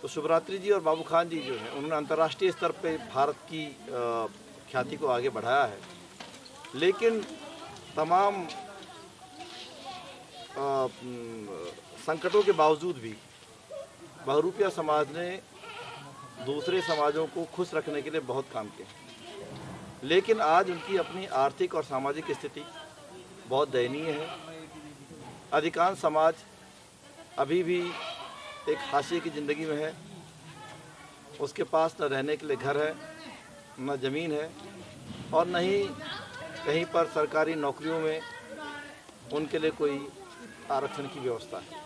तो शिवरात्रि जी और बाबू खान जी जो हैं उन्होंने अंतर्राष्ट्रीय स्तर पे भारत की ख्याति को आगे बढ़ाया है। लेकिन तमाम संकटों के बावजूद भी बहुरूपिया समाज ने दूसरे समाजों को खुश रखने के लिए बहुत काम किए, लेकिन आज उनकी अपनी आर्थिक और सामाजिक स्थिति बहुत दयनीय है। अधिकांश समाज अभी भी एक हाशिए की ज़िंदगी में है। उसके पास न रहने के लिए घर है, न ज़मीन है और न ही कहीं पर सरकारी नौकरियों में उनके लिए कोई आरक्षण की व्यवस्था है।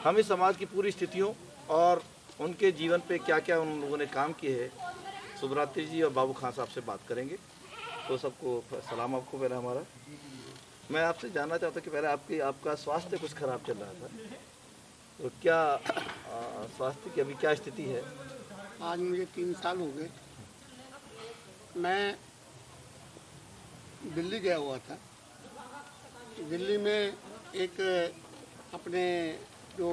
हम इस समाज की पूरी स्थितियों और उनके जीवन पे क्या क्या उन लोगों ने काम किए हैं शिवरात्रि जी और बाबू खान साहब से बात करेंगे। तो सबको सलाम आपको पहले हमारा। मैं आपसे जानना चाहता कि पहले आपका स्वास्थ्य कुछ खराब चल रहा था, तो क्या स्वास्थ्य की अभी क्या स्थिति है? आज मुझे 3 साल हो गए। मैं दिल्ली गया हुआ था। दिल्ली में एक अपने जो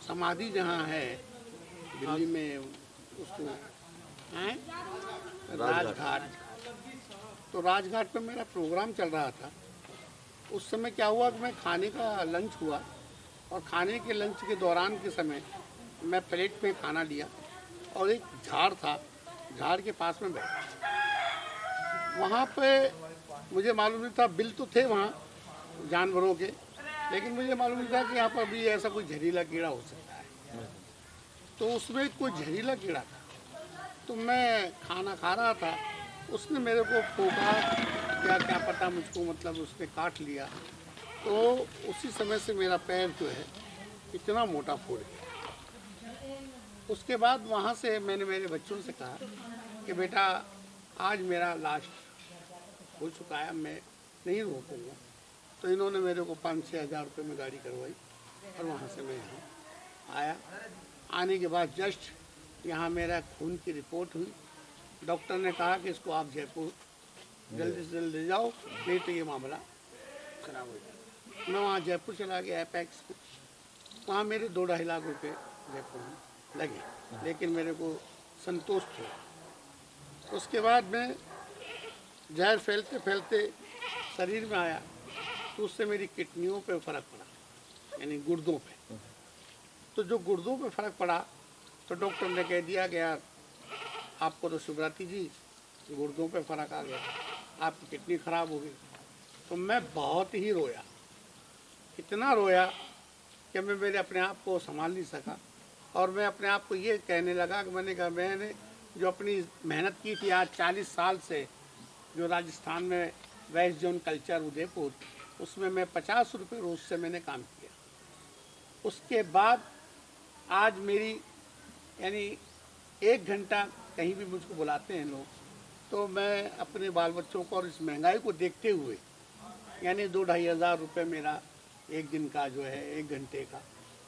समाधि जहाँ है दिल्ली में, उसको हैं राजघाट। तो राजघाट पे मेरा प्रोग्राम चल रहा था। उस समय क्या हुआ कि मैं खाने का लंच हुआ और खाने के लंच के दौरान के समय मैं प्लेट में खाना लिया और एक झाड़ था, झाड़ के पास में बैठा। वहाँ पे मुझे मालूम नहीं था, बिल तो थे वहाँ जानवरों के, लेकिन मुझे मालूम नहीं था कि यहाँ पर भी ऐसा कोई जहरीला कीड़ा हो सकता है। तो उसमें कोई जहरीला कीड़ा था। तो मैं खाना खा रहा था, उसने मेरे को फूंका, क्या पता मुझको, मतलब उसने काट लिया। तो उसी समय से मेरा पैर जो है इतना मोटा फूट गया। उसके बाद वहाँ से मैंने मेरे बच्चों से कहा कि बेटा आज मेरा लास्ट हो चुका है, मैं नहीं रोकूँगा। तो इन्होंने मेरे को 5-6 हज़ार रुपये में गाड़ी करवाई और वहाँ से मैं यहाँ आया। आने के बाद जस्ट यहाँ मेरा खून की रिपोर्ट हुई। डॉक्टर ने कहा कि इसको आप जयपुर जल्दी से जल्दी ले जाओ, नहीं तो ये मामला खराब हो जाएगा। मैं वहाँ जयपुर चला गया एपेक्स में। वहाँ मेरे 2-2.5 लाख रुपए जयपुर में लगे, लेकिन मेरे को संतोष हुआ। उसके बाद में जहर फैलते फैलते शरीर में आया, तो उससे मेरी किडनियों पे फ़र्क पड़ा, यानी गुर्दों पे। तो जो गुर्दों पे फ़र्क पड़ा तो डॉक्टर ने कह दिया कि यार आपको तो शिवरात्रि जी गुर्दों पे फ़र्क आ गया, आपकी किडनी ख़राब हो गई। तो मैं बहुत ही रोया, इतना रोया कि मैं मेरे अपने आप को संभाल नहीं सका। और मैं अपने आप को ये कहने लगा कि मैंने कहा मैंने जो अपनी मेहनत की थी आज 40 साल से, जो राजस्थान में वेस्ट जोन कल्चर उदयपुर, उसमें मैं 50 रुपये रोज़ से मैंने काम किया। उसके बाद आज मेरी यानी 1 घंटा कहीं भी मुझको बुलाते हैं लोग, तो मैं अपने बाल बच्चों को और इस महंगाई को देखते हुए, यानी 2-2.5 हज़ार रुपये मेरा एक दिन का जो है 1 घंटे का,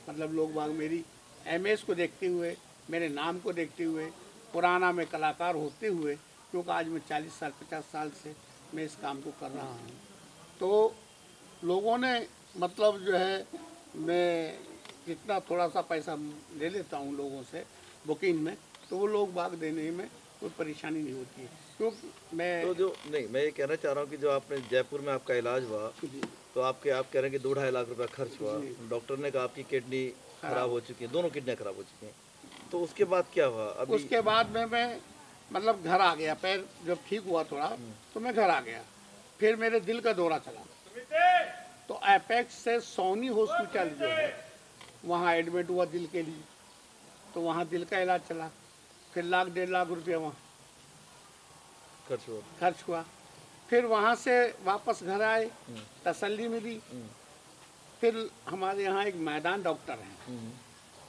मतलब लोग बाग मेरी एमएस को देखते हुए, मेरे नाम को देखते हुए, पुराना मैं कलाकार होते हुए, क्योंकि आज मैं 40 साल 50 साल से मैं इस काम को कर रहा हूँ। तो लोगों ने मतलब जो है, मैं जितना थोड़ा सा पैसा ले लेता हूँ लोगों से बुकिंग में, तो वो लोग बाग देने में कोई परेशानी नहीं होती है, क्योंकि मैं तो जो नहीं, मैं ये कहना चाह रहा हूँ कि जो आपने जयपुर में आपका इलाज हुआ, तो आप कह रहे हैं कि 2-2.5 लाख रुपया खर्च हुआ। डॉक्टर ने कहा आपकी किडनी खराब हो चुकी है, दोनों किडनियाँ खराब हो चुकी हैं। तो उसके बाद क्या हुआ? अभी उसके बाद में मैं मतलब घर आ गया। पैर जब ठीक हुआ थोड़ा, तो मैं घर आ गया। फिर मेरे दिल का दौरा चला, तो एपेक्स से सोनी हॉस्पिटल जो है वहाँ एडमिट हुआ दिल के लिए। तो वहाँ दिल का इलाज चला, फिर 1-1.5 लाख रुपया वहाँ खर्च हुआ। फिर वहाँ से वापस घर आए, तसल्ली मिली। फिर हमारे यहाँ एक मैदान डॉक्टर हैं,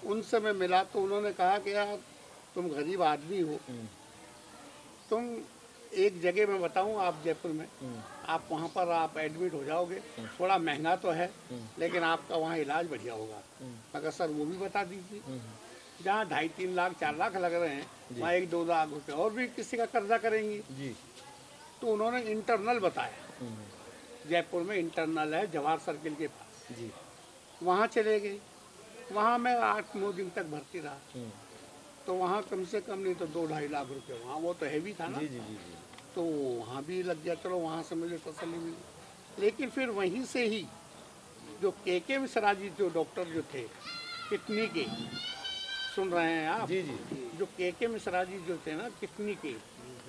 उनसे मैं मिला तो उन्होंने कहा कि यार तुम गरीब आदमी हो, तुम एक जगह मैं बताऊं आप जयपुर में, आप वहाँ पर आप एडमिट हो जाओगे, थोड़ा महंगा तो है लेकिन आपका वहाँ इलाज बढ़िया होगा। मगर सर वो भी बता दीजिए, जहाँ 2.5-3 लाख 4 लाख लग रहे हैं, वहाँ 1-2 लाख रुपये और भी किसी का कर्जा करेंगी जी। तो उन्होंने इंटरनल बताया, जयपुर में इंटरनल है जवाहर सर्किल के पास जी। वहाँ चले गए। वहाँ मैं 8-9 दिन तक भर्ती रहा। तो वहाँ कम से कम नहीं तो 2-2.5 लाख रुपए, वहाँ वो तो हैवी था ना। जी जी जी जी। तो वहाँ भी लग गया, चलो वहाँ से मुझे तसल्ली मिली। लेकिन फिर वहीं से ही जो के मिश्रा जी जो डॉक्टर जो थे किडनी के, सुन रहे हैं आप? जी जी। जो के मिश्रा जी जो थे ना किडनी के,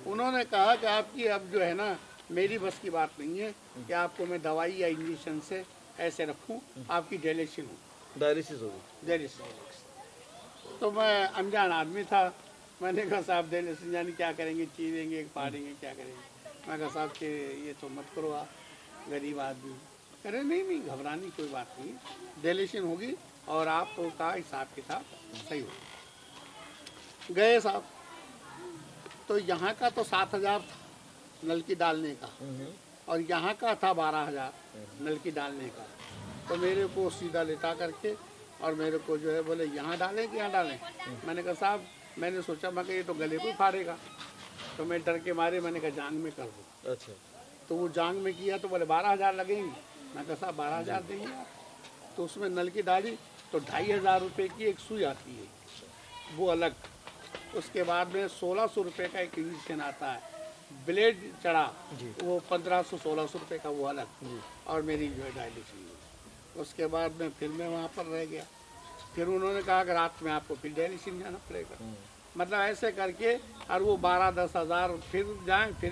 उन्होंने कहा कि आपकी अब जो है ना मेरी बस की बात नहीं है कि आपको मैं दवाई या इंजेक्शन से ऐसे रखूं, आपकी डायलिसिस हो, डायलिसिस होगी। डायलिसिस। तो मैं अनजान आदमी था, मैंने कहा साहब डायलिसिस यानी क्या करेंगे, चीरेंगे फाड़ेंगे क्या करेंगे? मैं कहा साहब कि ये तो मत करो आप, गरीब आदमी। कह रहे नहीं नहीं घबराने की कोई बात नहीं, डायलिसिस होगी और आपका हिसाब किताब सही हो। गए साहब, तो यहाँ का तो 7,000 था नल की डालने का, और यहाँ का था 12,000 नल की डालने का। तो मेरे को सीधा लेटा करके और मेरे को जो है बोले यहाँ डालें कि यहाँ डालें? मैंने कहा साहब, मैंने सोचा मैं ये तो गले को ही फाड़ेगा, तो मैं डर के मारे मैंने कहा जांग में कर दो। अच्छा। तो वो जांग में किया तो बोले 12,000 लगेंगे। मैं कहा साहब 12,000 देंगे आप? तो उसमें नल की डाली तो 2,500 रुपये की एक सुई आती है, वो अलग। उसके बाद में 1,600 रुपये का एक इंजेक्शन आता है, ब्लेड चढ़ा वो 1,500-1,600 रुपये का, वो अलग। और मेरी जो है डायलिसिस। उसके बाद में फिर मैं वहाँ पर रह गया। फिर उन्होंने कहा कि रात में आपको फिर डायलिसिस जाना पड़ेगा। मतलब ऐसे करके, और वो 12-10 हज़ार फिर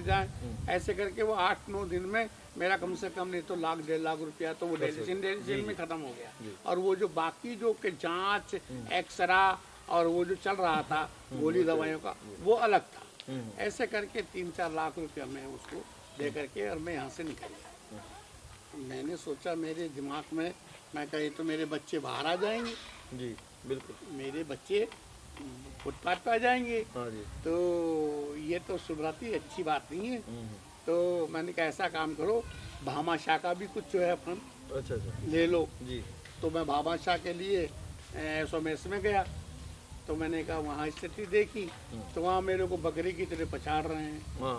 जाएं ऐसे करके वो 8-9 दिन में मेरा कम से कम नहीं तो 1-1.5 लाख रुपया तो वो डायलिसिस में ख़त्म हो गया। और वो जो बाकी जो के जाँच, एक्सरा और वो जो चल रहा था गोली दवाइयों का, वो अलग था। ऐसे करके 3-4 लाख रुपया मैं उसको दे करके और मैं यहाँ से निकल गया। मैंने सोचा मेरे दिमाग में, मैं कही तो मेरे बच्चे बाहर आ जाएंगे। जी बिल्कुल। मेरे बच्चे फुटपाथ पर आ जाएंगे। हाँ जी। तो ये तो शुभराती अच्छी बात नहीं है। तो मैंने कहा ऐसा काम करो, भामाशाह का भी कुछ जो है अपन अच्छा अच्छा ले लो। जी। तो मैं भामाशाह के लिए SOMS में गया। तो मैंने कहा वहाँ स्थिति देखी तो वहाँ मेरे को बकरी की तरह पछाड़ रहे हैं। हाँ।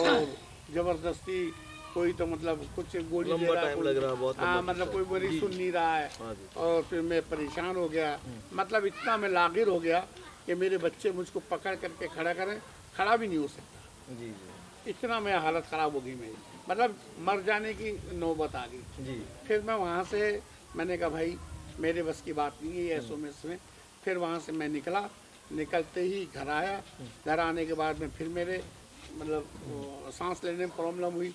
और ज़बरदस्ती कोई तो मतलब कुछ गोली दे लंबा रहा है, टाइम लग रहा है, बहुत हाँ लंबा मतलब कोई प्रोसेस। मरीज सुन नहीं रहा है। हाँ जी। और फिर मैं परेशान हो गया, मतलब इतना मैं लागिर हो गया कि मेरे बच्चे मुझको पकड़ करके खड़ा करें, खड़ा भी नहीं हो सकता। जी जी इतना मेरा हालत ख़राब हो गई मेरी, मतलब मर जाने की नौबत आ गई। जी। फिर मैं वहाँ से मैंने कहा भाई मेरे बस की बात नहीं है ये SOMS में। फिर वहाँ से मैं निकला, निकलते ही घर आया। घर आने के बाद में फिर मेरे मतलब सांस लेने में प्रॉब्लम हुई।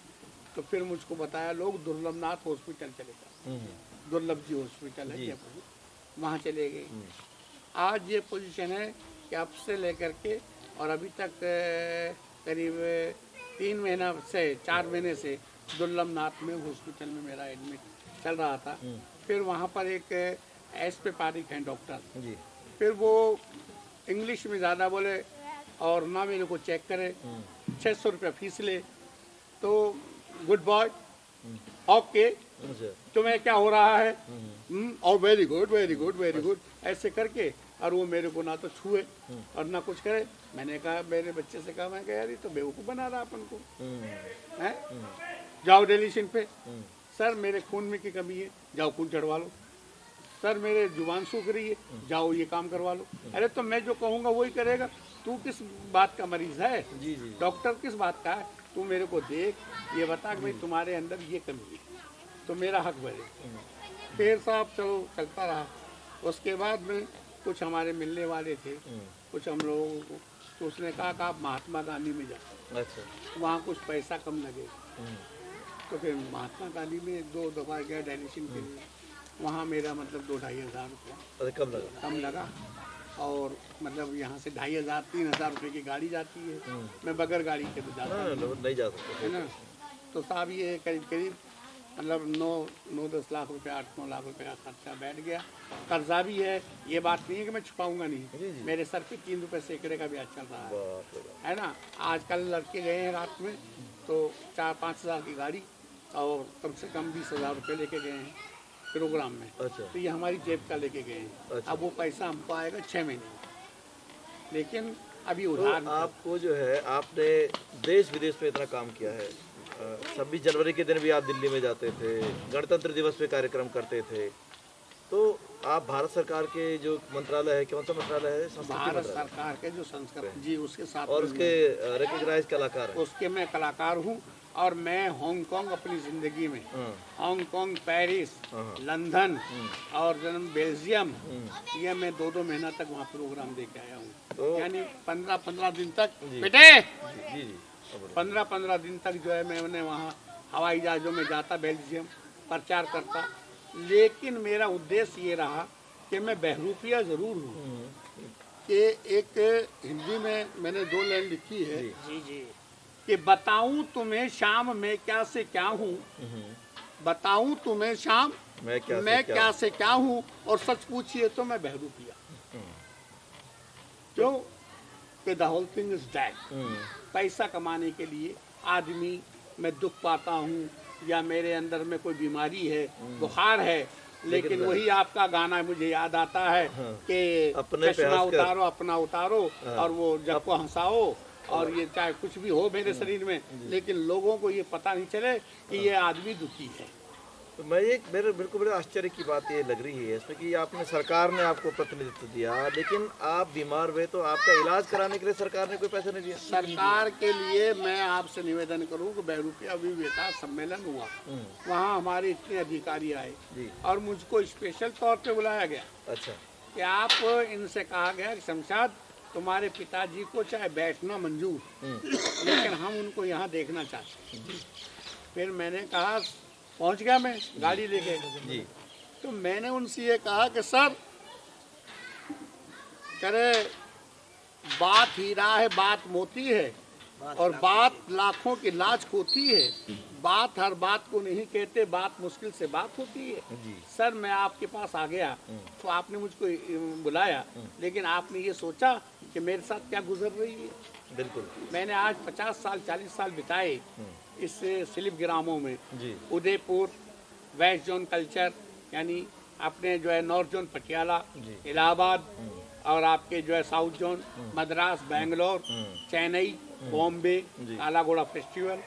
तो फिर मुझको बताया लोग दुर्लभनाथ हॉस्पिटल चले गए, दुर्लभ जी हॉस्पिटल है जयपुर, वहाँ चले गए। आज ये पोजीशन है कि अब से लेकर के और अभी तक करीब 3 महीना से 4 महीने से दुर्लभनाथ में हॉस्पिटल में मेरा एडमिट चल रहा था। फिर वहाँ पर एक SP पारिक हैं डॉक्टर जी। फिर वो इंग्लिश में ज़्यादा बोले और ना मेरे को चेक करे, 600 रुपया फीस ले। तो गुड बॉय, ओके अच्छा। तुम्हें क्या हो रहा है, और very good very good very good ऐसे करके, और वो मेरे को ना तो छुए और ना कुछ करे। मैंने कहा मेरे बच्चे से कहा, मैं कहा यार ये तो बेवकूफ़ बना रहा अपन को है। जाओ डायलिसिस पे। सर मेरे खून में की कमी है, जाओ खून चढ़वा लो। सर मेरे जुबान सूख रही है, जाओ ये काम करवा लो। अरे तो मैं जो कहूँगा वही करेगा, तू किस बात का मरीज है? जी जी। डॉक्टर किस बात का है? तू मेरे को देख, ये बता कि भाई तुम्हारे अंदर ये कमी है तो मेरा हक भरे। फिर साहब चलो चलता रहा। उसके बाद में कुछ हमारे मिलने वाले थे, कुछ हम लोगों को, तो उसने कहा कि आप महात्मा गांधी में जाओ, अच्छा। वहाँ कुछ पैसा कम लगेगा। तो फिर महात्मा गांधी में 2 दफ़ा गया डायलिसिस के लिए। वहाँ मेरा मतलब 2-2.5 हज़ार रुपया अरे कम लगा। कम लगा। और मतलब यहाँ से 2,500-3,000 रुपये की गाड़ी जाती है, मैं बगैर गाड़ी के तो जाता नहीं जा सकते है ना। तो साहब ये करीब करीब मतलब 9-10 लाख रुपया, 8-9 लाख रुपये का खर्चा बैठ गया। कर्जा भी है, ये बात नहीं है कि मैं छुपाऊंगा जी, नहीं, जी। मेरे सर पे 3 रुपये सैकड़े का ब्याज चल रहा बाप रे बाप। है ना। आजकल लड़के गए हैं रात में तो 4-5 हज़ार की गाड़ी और कम से कम 20,000 रुपये लेके गए हैं प्रोग्राम में। अच्छा। तो ये हमारी जेब का लेके गए हैं। अच्छा। अब वो पैसा हमको आएगा 6 महीने में, लेकिन अभी तो उधार आपको जो है, आपने देश विदेश में इतना काम किया है। 26 जनवरी के दिन भी आप दिल्ली में जाते थे, गणतंत्र दिवस पे कार्यक्रम करते थे, तो आप भारत सरकार के जो मंत्रालय है, कौन सा मंत्रालय है? संस्कृति भारत मंत्रालय। सरकार के जो संस्कृति जी उसके साथ और में उसके रिकग्नाइज कलाकार हैं। उसके मैं कलाकार हूँ। और मैं हांगकांग अपनी ज़िंदगी में हाँ, हांगकांग, पेरिस, हाँ, लंदन और बेल्जियम, ये मैं 2-2 महीना तक वहाँ प्रोग्राम दे के आया हूँ। तो यानी 15-15 दिन तक जी। बेटे जी जी, अब बोलिए। 15-15 दिन तक जो है मैंने वहाँ हवाई जहाज़ों में जाता, बेल्जियम प्रचार करता। लेकिन मेरा उद्देश्य ये रहा कि मैं बहरूपिया ज़रूर हूँ कि एक हिंदी में मैंने 2 लाइन लिखी है जी। कि बताऊं तुम्हें शाम मैं क्या से क्या हूँ, बताऊं तुम्हें शाम मैं क्या मैं से क्या क्या से क्या हूँ, और सच पूछिए तो मैं बहरूपिया। क्यों? कि the whole thing is that. पैसा कमाने के लिए आदमी, मैं दुख पाता हूँ या मेरे अंदर में कोई बीमारी है, बुखार है, लेकिन वही आपका गाना मुझे याद आता है कि अपने पे चश्मा हंसकर। उतारो अपना उतारो और वो जब को हंसाओ, और ये चाहे कुछ भी हो मेरे शरीर में, लेकिन लोगों को ये पता नहीं चले कि ये आदमी दुखी है। तो मैं मेरे बिल्कुल बड़े आश्चर्य की बात ये लग रही है इसमें कि आपने, सरकार ने आपको प्रतिनिधित्व दिया, लेकिन आप बीमार हुए तो आपका इलाज कराने के लिए सरकार ने कोई पैसा नहीं दिया। सरकार के लिए मैं आपसे निवेदन करूं कि बहरूपिया विवेका सम्मेलन हुआ, वहाँ हमारे इतने अधिकारी आए जी। और मुझको स्पेशल तौर पे बुलाया गया अच्छा। कि आप, इनसे कहा गया कि शमशाद तुम्हारे पिताजी को चाहे बैठना मंजूर, लेकिन हम उनको यहाँ देखना चाहते हैं। फिर मैंने कहा, पहुँच गया मैं गाड़ी लेके, जी। तो मैंने उनसे ये कहा कि सर, करे बात हीरा है, बात मोती है, और बात लाखों की लाज होती है, बात हर बात को नहीं कहते, बात मुश्किल से बात होती है। जी। सर मैं आपके पास आ गया तो आपने मुझको बुलाया, लेकिन आपने ये सोचा कि मेरे साथ क्या गुजर रही है। बिल्कुल। मैंने आज 50 साल 40 साल बिताए इस सिलिप ग्रामों में, जी। उदयपुर, वेस्ट जोन कल्चर, यानी अपने जो है नॉर्थ जोन पटियाला, इलाहाबाद, और आपके जो है साउथ जोन मद्रास, बेंगलोर, चेन्नई, बॉम्बे, काला घोड़ा फेस्टिवल,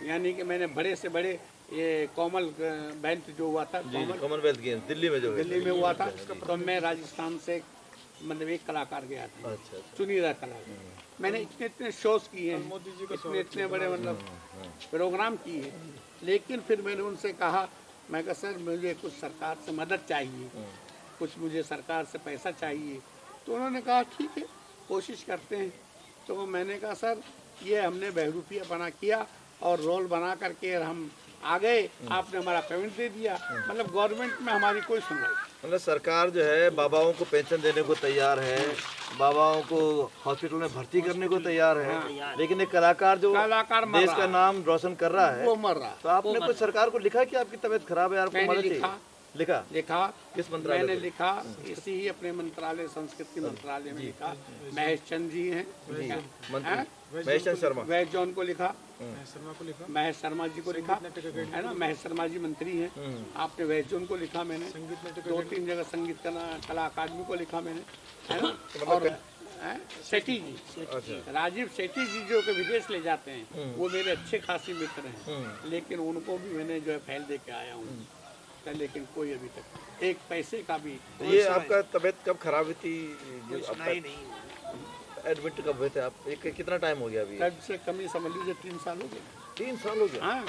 यानी कि मैंने बड़े से बड़े ये कॉमनवेल्थ जो हुआ था, कॉमनवेल्थ गेम्स दिल्ली में जो है। दिल्ली में हुआ था, तो मैं राजस्थान से मतलब एक कलाकार गया था, अच्छा। चुनिंदा कलाकार। मैंने इतने इतने शोज किए हैं, इतने इतने बड़े मतलब प्रोग्राम किए, लेकिन फिर मैंने उनसे कहा, मैं कहा सर मुझे कुछ सरकार से मदद चाहिए, कुछ मुझे सरकार से पैसा चाहिए। तो उन्होंने कहा ठीक है, कोशिश करते हैं। तो मैंने कहा सर ये हमने बहरूपिया बना किया और रोल बना करके हम आ गए, आपने हमारा पेमेंट दे दिया, मतलब गवर्नमेंट में हमारी कोई सुनवाई। मतलब सरकार जो है बाबाओं को पेंशन देने को तैयार है, बाबाओं को हॉस्पिटल में भर्ती करने को तैयार है, लेकिन एक कलाकार जो कलाकार मर देश रहा का है, नाम रोशन कर रहा है, वो मर रहा। तो आपने कुछ सरकार को लिखा कि आपकी तबीयत खराब है, आपको मैंने मदद चाहिए? लिखा लिखा किस मंत्रालय मैंने को? लिखा इसी ही अपने मंत्रालय, संस्कृति मंत्रालय में लिखा। महेश चंद जी हैं, जी, हैं? मंत्री महेश चंद शर्मा। वैस जॉन को लिखा, महेश शर्मा जी को लिखा, है ना, महेश शर्मा जी मंत्री हैं। आपने वैस जॉन को लिखा, मैंने 2-3 जगह संगीत कला अकादमी को लिखा मैंने, है ना। और सेठी जी, राजीव सेठी जी जो के विदेश ले जाते हैं, वो मेरे अच्छे खासी मित्र हैं, लेकिन उनको भी मैंने जो है फैल दे के आया हूँ, लेकिन कोई अभी तक एक पैसे का भी। ये आपका तबीयत कब खराब हुई थी? एडमिट कब हुए थे आप? कितना टाइम हो गया अभी? कब से कमी समझ लीजिए 3 साल हो गए। 3 साल हो गया। हाँ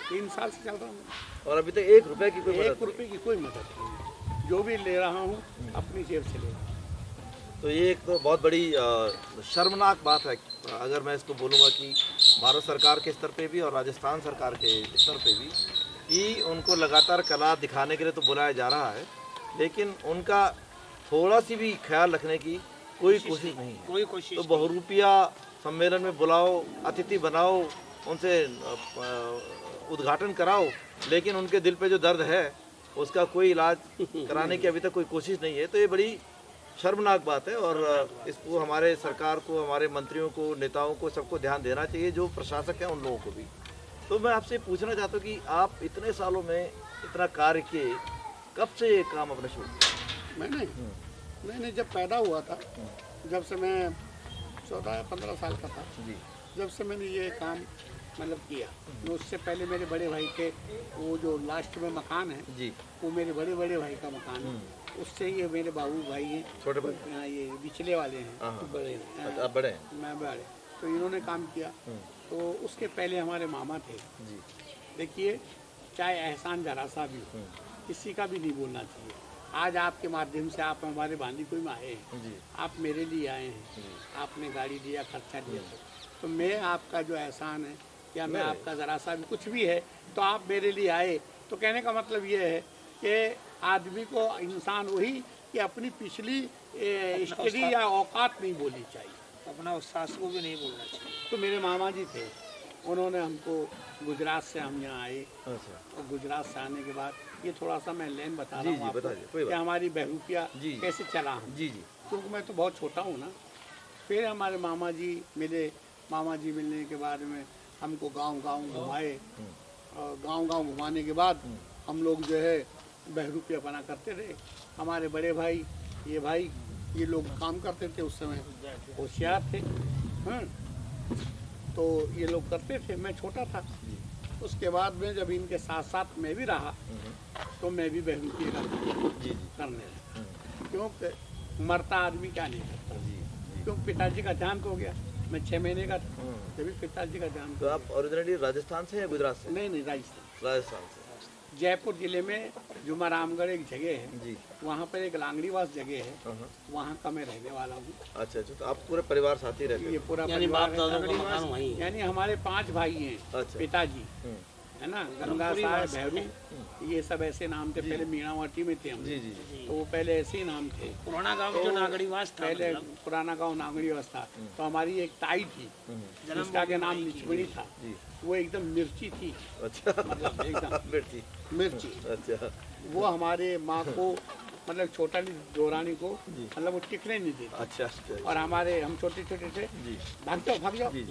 3 साल से चल रहा हूँ। और अभी तक 1 रुपए की कोई मदद 1 रुपए की कोई मदद नहीं, जो भी ले रहा हूँ अपनी जेब से ले रहा हूँ। तो ये एक तो बहुत बड़ी शर्मनाक बात है, अगर मैं इसको बोलूँगा कि भारत सरकार के स्तर पे भी और राजस्थान सरकार के स्तर पे भी, कि उनको लगातार कला दिखाने के लिए तो बुलाया जा रहा है, लेकिन उनका थोड़ा सी भी ख्याल रखने की कोई कोशिश नहीं है। कोई कोशिश तो बहरूपिया सम्मेलन में बुलाओ, अतिथि बनाओ, उनसे उद्घाटन कराओ, लेकिन उनके दिल पे जो दर्द है उसका कोई इलाज कराने की अभी तक कोई कोशिश नहीं है। तो ये बड़ी शर्मनाक बात है, और इसको हमारे सरकार को, हमारे मंत्रियों को, नेताओं को, सबको ध्यान देना चाहिए, जो प्रशासक हैं उन लोगों को भी। तो मैं आपसे पूछना चाहता हूँ कि आप इतने सालों में इतना कार्य किए, कब से ये काम अपने शुरू किया? मैंने जब पैदा हुआ था, जब से मैं 14 या 15 साल का था, जी। जब से मैंने ये काम मतलब किया। तो उससे पहले मेरे बड़े भाई के वो जो लास्ट में मकान है जी। वो मेरे बड़े बड़े भाई का मकान है। उससे ये मेरे बाबू भाई हैं, छोटे भाई? हाँ, ये पिछले वाले हैं, हाँ, हाँ। तो बड़े हैं, अच्छा, आप बड़े हैं? मैं बड़े। तो इन्होंने काम किया। तो उसके पहले हमारे मामा थे। जी। देखिए, चाहे एहसान जरा सा भी हो, किसी का भी नहीं बोलना चाहिए। आज आपके माध्यम से आप हमारे बांदीकुई में आए हैं, जी। आप मेरे लिए आए हैं, आपने गाड़ी दिया, खर्चा दिया, तो मैं आपका जो एहसान है या मैं आपका ज़रा सा भी कुछ भी है तो आप मेरे लिए आए। तो कहने का मतलब ये है कि आदमी को, इंसान वही कि अपनी पिछली स्टडी या औकात नहीं बोलनी चाहिए, अपना उस्ताद को भी नहीं बोलना चाहिए। तो मेरे मामा जी थे, उन्होंने हमको, गुजरात से हम यहाँ आए, अच्छा। और गुजरात से आने के बाद ये थोड़ा सा मैं लेन बता जी, रहा हूँ जी, आपको बताइए, कोई कि बात हमारी बहरूपिया जी। कैसे चला हम, जी। जी। क्योंकि मैं तो बहुत छोटा हूँ ना। फिर हमारे मामा जी मिले, मामा जी मिलने के बाद में हमको गांव-गांव घुमाए, और गांव-गांव घुमाने के बाद हम लोग जो है बहरूपिया बना करते थे। हमारे बड़े भाई, ये लोग काम करते थे उस समय, होशियार थे। तो ये लोग करते थे, मैं छोटा था। उसके बाद में जब इनके साथ साथ मैं भी रहा तो मैं भी बहरूपिया का करने लगा, क्योंकि मरता आदमी क्या नहीं करता। क्योंकि पिताजी का देहांत हो गया, मैं 6 महीने का था जब पिताजी का देहांत। तो आप ओरिजिनली राजस्थान से या गुजरात से? नहीं, राजस्थान। राजस्थान से। जयपुर जिले में जुमारामगढ़ एक जगह है, जी। वहाँ पर एक लांगड़ीवास जगह है, वहाँ का मैं रहने वाला हूँ। अच्छा। तो आप पूरे परिवार साथ ही रहते ये हैं? पूरा यानी परिवार बाप दादों का लांगड़ीवास, मकान वहीं है। यानी हमारे 5 भाई हैं। अच्छा। पिताजी है ना, गंगा साहब, भैरू, ये सब ऐसे नाम थे। जी। पहले मीणावटी में थे हम, जी। जी। तो वो पहले ऐसे ही नाम थे। पुराना गांव जो नागड़ीवास था, पहले मतलब पुराना गांव नागड़ीवास था। तो हमारी एक ताई थी जिसका के नाम निचमणी था, जी। वो एकदम मिर्ची थी, अच्छा। मतलब एकदम मिर्ची। मिर्ची। अच्छा। वो हमारे माँ को, मतलब छोटा दोरानी को, मतलब वो टिकने नहीं देती। अच्छा। और हमारे, हम छोटे छोटे थे, जी। भाग जाओ भाग जाओ जी।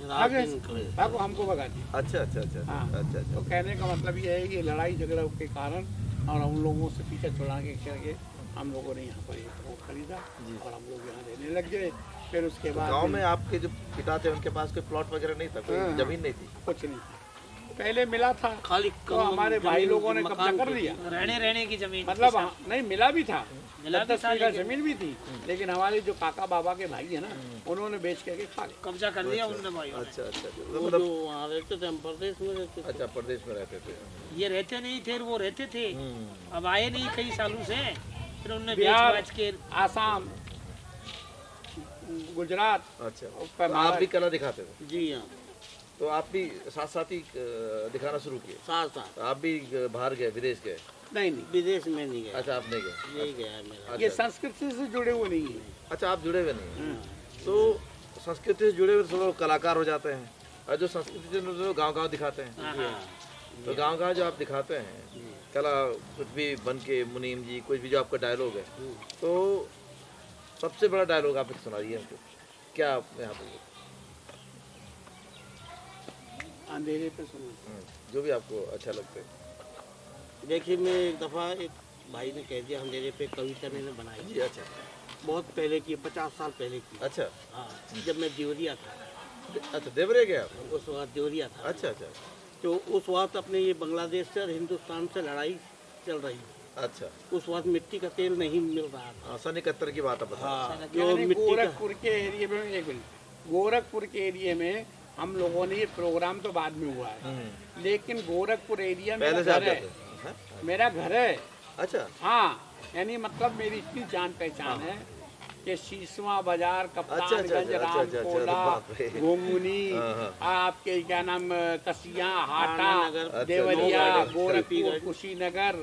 भागो, हमको भगा दी। अच्छा। हाँ। अच्छा। तो कहने का मतलब ये है कि लड़ाई झगड़ा के कारण और हम लोगों से पीछे छुड़ा के करके हम लोगों ने यहाँ पर एक वो खरीदा और हम लोग यहाँ रहने लग गए। फिर उसके बाद गांव में आपके जो पिता थे उनके पास कोई प्लॉट वगैरह नहीं था, कोई हाँ। जमीन नहीं थी? कुछ नहीं था, पहले मिला था, खाली तो हमारे भाई लोगों ने कब्जा कर लिया। रहने की जमीन मतलब नहीं, मिला भी था, मिला भी 10 था, बीघा लेकिन- जमीन भी थी, लेकिन हमारे जो काका बाबा के भाई है ना, उन्होंने बेच करके खा लिया। कब्जा कर लिया उनने भाई। अच्छा। वो मतलब जो वहाँ रहते थे, हम प्रदेश में रहते थे। अच्छा, प्रदेश में रहते थे। ये रहते नहीं थे, वो रहते थे, अब आए नहीं कई सालों से, फिर उनने बिहार, बेच के। आसाम, गुजरात, अच्छा। पर तो आप भी कला दिखाते थे? जी हाँ, तो आप भी साथ साथ ही दिखाना शुरू किए? साथ साथ। तो आप भी बाहर गए, विदेश गए? नहीं, विदेश में नहीं गया, अच्छा, आप नहीं गए? यही गया है मेरा। ये अच्छा। संस्कृति से जुड़े हुए नहीं है। अच्छा, आप जुड़े हुए नहीं हैं। तो संस्कृति से जुड़े हुए तो लोग कलाकार हो जाते हैं, और जो संस्कृति से जुड़े हुए गाँव गाँव दिखाते हैं। हाँ, तो गाँव गाँव जो आप दिखाते हैं कला, कुछ भी बन के, मुनीम जी, कुछ भी जो आपका डायलॉग है, तो सबसे बड़ा डायलॉग आप सुनाइए हमको, क्या आप यहाँ पे? अंधेरे पे सुनो। जो भी आपको अच्छा लगता है। देखिए, मैं एक दफ़ा एक भाई ने कह दिया, अंधेरे पे कविता मैंने बनाई जी। अच्छा। बहुत पहले की, 50 साल पहले की। अच्छा। हाँ, जब मैं देवरिया था, अच्छा, देवरे गए आप? उस वक्त देवरिया था। अच्छा। तो उस वक्त अपने ये बांग्लादेश से और हिंदुस्तान से लड़ाई चल रही थी। अच्छा। उस वक्त मिट्टी का तेल नहीं मिल रहा था। सन 71 की बात आप बता। हाँ, जो यानी मिट्टी का, गोरखपुर के एरिया में, एक मिनट, गोरखपुर के एरिया में हम लोगों ने, ये प्रोग्राम तो बाद में हुआ है, लेकिन गोरखपुर एरिया में पहले से मेरा आप घर है, जाते हैं? मेरा घर है। अच्छा। हाँ, यानी मतलब मेरी इतनी जान पहचान है कि शीशवा बाजार, अच्छा, कप्तानगंज, अच्छा, रामकोला, बाप रे। घोंगुनी, हाँ। आपके क्या नाम, कसिया, हाटा, नगर, देवरिया, अच्छा, गोरखपुर, कुशीनगर,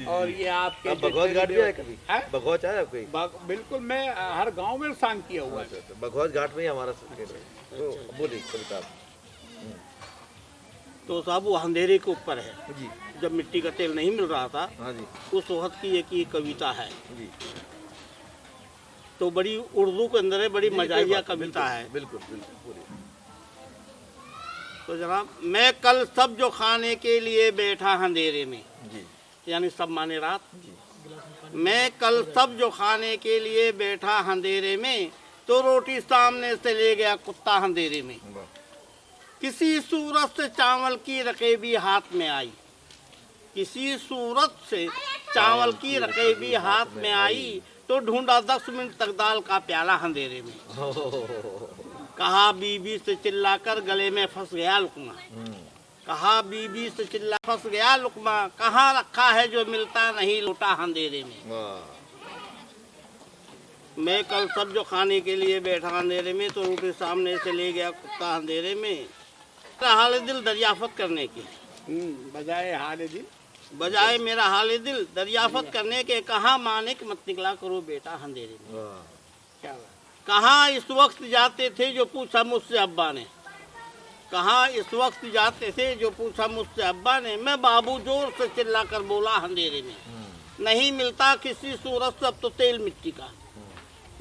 और ये आपके आप बघौज घाट भी आए कभी? हैं? बघौज आए आप कहीं? बिल्कुल, मैं हर गांव में सांग किया हुआ है। अच्छा। बघौज घाट में ही हमारा संकेत है। तो बोलिए कविता आप। तो साहब वो अंधेरे के ऊपर है, जी। जब मिट्टी का तेल नहीं मिल रहा था, हाँ जी। उस वक्त की एक ये कविता है। जी। तो बड़ी उर्दू के अंदर है, बड़ी जी, मजाहिया कोई बात, कविता है। बिल्कुल बोलिए। तो जनाब, मैं कल सब जो खाने के लिए बैठा अंधेरे में, जी। यानी सब माने रात। मैं कल सब जो खाने के लिए बैठा अंधेरे में, तो रोटी सामने से ले गया कुत्ता अंधेरे में। वाह। किसी सूरत से चावल की रकेबी हाथ में आई, किसी सूरत से चावल की रकेबी हाथ में आई, तो ढूंढा 10 मिनट तक दाल का प्याला अंधेरे में। कहा बीबी से चिल्लाकर गले में फंस गया लुकमा, कहा बीबी से चिल्ला फंस गया लुकमा, कहाँ रखा है जो मिलता नहीं लोटा अंधेरे में। मैं कल सब जो खाने के लिए बैठा अंधेरे में, तो रोटी सामने से ले गया कुत्ता अंधेरे में। हाल दिल दरियाफत करने की, बजाय हाल दिल, बजाय मेरा हाल दिल दरियाफत करने के, कहा मानिक मत निकला करो बेटा अंधेरे में। क्या बात। कहाँ इस वक्त जाते थे जो पूछा मुझसे अब्बा ने, कहाँ इस वक्त जाते थे जो पूछा मुझसे अब्बा ने। मैं बाबू जोर से चिल्ला कर बोला अंधेरे में, नहीं मिलता किसी सूरत से अब तो तेल मिट्टी का,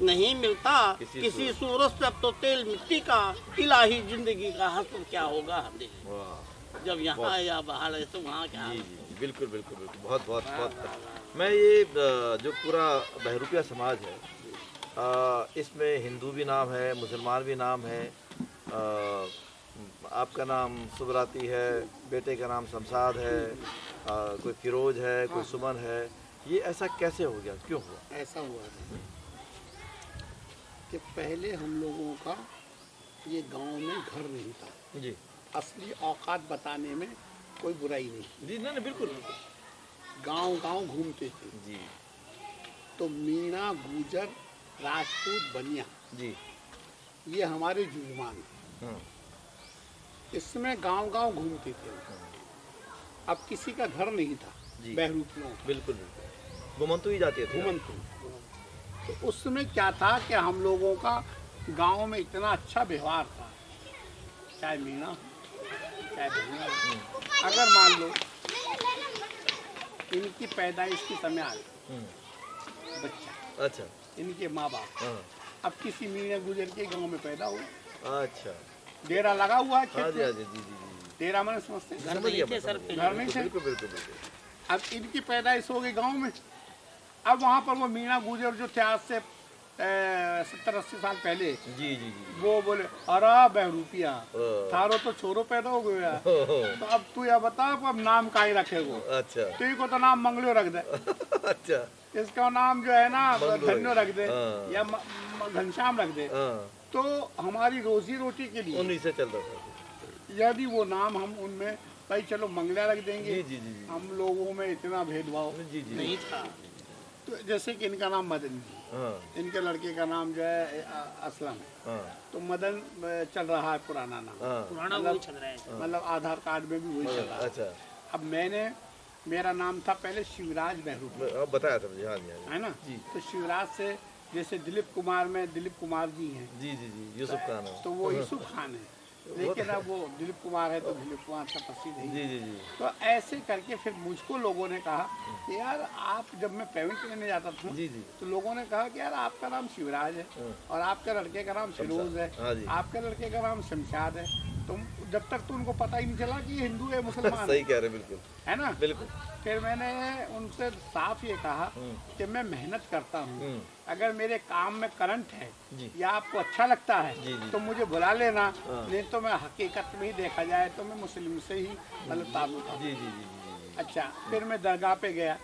नहीं मिलता किसी सूरत से अब तो तेल मिट्टी का। इलाही जिंदगी का हसर क्या होगा अंधेरे में। जब यहाँ या बाहर है तो वहाँ क्या। जी जी बिल्कुल बिल्कुल बिल्कुल, बहुत बहुत बहुत। मैं ये जो पूरा बहरूपिया समाज है, इसमें हिंदू भी नाम है, मुसलमान भी नाम है, आपका नाम सुबराती है, बेटे का नाम शमशाद है, कोई फिरोज है, कोई सुमन है, ये ऐसा कैसे हो गया, क्यों हुआ? ऐसा हुआ था कि पहले हम लोगों का ये गांव में घर नहीं था। जी असली औकात बताने में कोई बुराई नहीं। जी नहीं बिल्कुल। गांव गांव घूमते थे जी तो मीणा, गुजर, राजपूत, बनिया, जी ये हमारे जुर्मान हैं। इसमें गांव गांव घूमते थे। अब किसी का घर नहीं था जी बहरूपियों का। बिल्कुल बिल्कुल, घुमंतु ही जाते थे। घुमंतु। तो उसमें क्या था कि हम लोगों का गांव में इतना अच्छा व्यवहार था, चाहे मीणा चाहे बनिया, अगर मान लो इनकी पैदाइश की समय आ गई, बच्चा, अच्छा इनके माँ बाप, हाँ अब किसी मीणा गुजर के गांव में पैदा हुआ, अच्छा डेरा लगा हुआ है हाँ खेत जी में। हाँ जी जी जी डेरा मैंने समझते घर नहीं थे सर, घर नहीं थे। बिल्कुल बिल्कुल बिल्कुल। अब इनकी पैदाइश हो गई गांव में। अब वहाँ पर वो मीणा गुजर जो थे आज से 70-80 साल पहले, जी जी जी वो बोले अरे बहरूपिया थारो तो छोरो पैदा हो गया, तो अब तू यह बता अब नाम का ही रखेगो। अच्छा तू को तो नाम मंगलो रख दे, अच्छा इसका नाम जो है ना मंगलो धन्यो रख दे, हाँ। या घनश्याम रख दे। हाँ तो हमारी रोजी रोटी के लिए उन्हीं से चलता था। यदि वो नाम हम उनमें भाई चलो मंगला रख देंगे, जी जी जी जी हम लोगों में इतना भेदभाव जी जी नहीं था। तो जैसे कि इनका नाम मदन जी, हाँ इनके लड़के का नाम जो है असलम है, हाँ तो मदन चल रहा है पुराना नाम, हाँ पुराना वही चल रहा है। मतलब आधार कार्ड में भी वही चल रहा है। अच्छा अब मेरा नाम था पहले शिवराज बहरूपिया, अब बताया था मुझे। हाँ जी हाँ जी है ना। जी तो शिवराज से जैसे दिलीप कुमार में दिलीप कुमार जी हैं, जी जी जी यूसुफ खान है। तो वो यूसुफ खान है, लेकिन अब वो दिलीप कुमार है तो दिलीप कुमार का प्रसिद्ध है। जी जी जी तो ऐसे करके फिर मुझको लोगों ने कहा कि यार आप, जब मैं पेमेंट लेने जाता था जी जी तो लोगों ने कहा कि यार आपका नाम शिवराज है और आपके लड़के का नाम फिरोज है, हाँ जी। आपके लड़के का नाम शमशाद है। तुम जब तक तो उनको पता ही नहीं चला कि ये हिंदू है मुसलमान सही कह रहे बिल्कुल है ना। बिल्कुल। फिर मैंने उनसे साफ ये कहा कि मैं मेहनत करता हूँ, अगर मेरे काम में करंट है जी। या आपको अच्छा लगता है जी, जी। तो मुझे बुला लेना, हाँ। नहीं तो मैं हकीकत में ही देखा जाए तो मैं मुस्लिम से ही मतलब ताल्लुक है। जी जी जी जी अच्छा, फिर मैं दरगाह पे गया।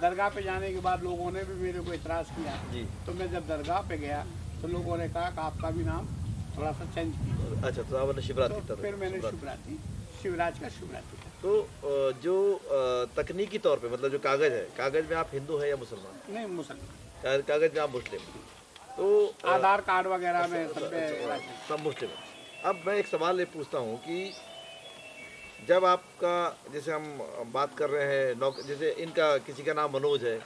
दरगाह पे जाने के बाद लोगों ने भी मेरे को इतराज़ किया, जी। तो मैं जब दरगाह पे गया तो लोगों ने कहा कि आपका भी नाम थोड़ा सा चेंज कीजिए। अच्छा तो आपने शिवरात्रि तो फिर मैंने शिवराज का शिवरात्रि था। तो जो तकनीकी तौर पे मतलब जो कागज है, कागज में आप हिंदू हैं या मुसलमान? नहीं, मुसलमान। कागज में आप मुस्लिम, तो आधार कार्ड वगैरह में सब पे सब मुस्लिम। अब मैं एक सवाल ये पूछता हूँ कि जब आपका, जैसे हम बात कर रहे हैं जैसे इनका किसी का नाम मनोज है,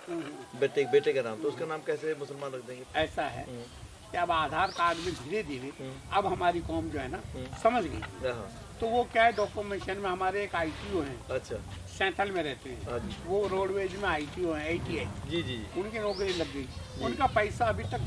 बेटे का नाम, तो उसका नाम कैसे मुसलमान रख देंगे? ऐसा है कि अब आधार कार्ड में धीरे धीरे अब हमारी कौम जो है ना समझ गई। हाँ तो वो क्या है, डॉक्यूमेंटेशन में हमारे एक ITO हैं, अच्छा सैंथल में रहते हाँ हैं, जी। वो रोडवेज में ITO हैं, ATI, जी जी उनकी नौकरी लग गई। उनका पैसा अभी तक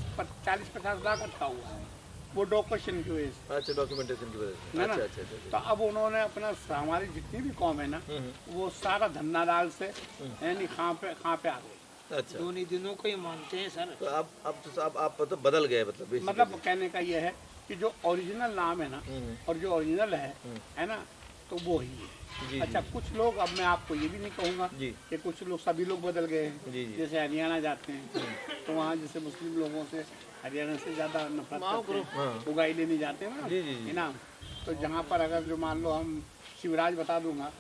40-50 लाख अटका हुआ है, वो डॉक्यूमेंटेशन की वजह से, अच्छा डॉक्यूमेंटेशन की वजह से। है ना। अच्छा अच्छा अच्छा तो अब उन्होंने अपना हमारी जितनी भी कौम है ना वो सारा धन्नालाल से यानी कहाँ पे आ गई। अच्छा। दोनों दिनों को ही मानते हैं सर। तो अब तो आप मतलब बदल गए, मतलब मतलब कहने का ये है कि जो ओरिजिनल नाम है ना और जो ओरिजिनल है ना, तो वो ही है। जी, अच्छा, कुछ लोग, अब मैं आपको ये भी नहीं कहूँगा जी। कि कुछ लोग, सभी लोग बदल गए हैं। जी, जी। जैसे हरियाणा जाते हैं तो वहाँ जैसे मुस्लिम लोगों से हरियाणा से ज़्यादा नफरत करते हैं, उगाई लेने जाते हैं ना जी, जी, जी। इनाम। तो जहाँ पर अगर जो मान लो हम शिवराज बता दूंगा,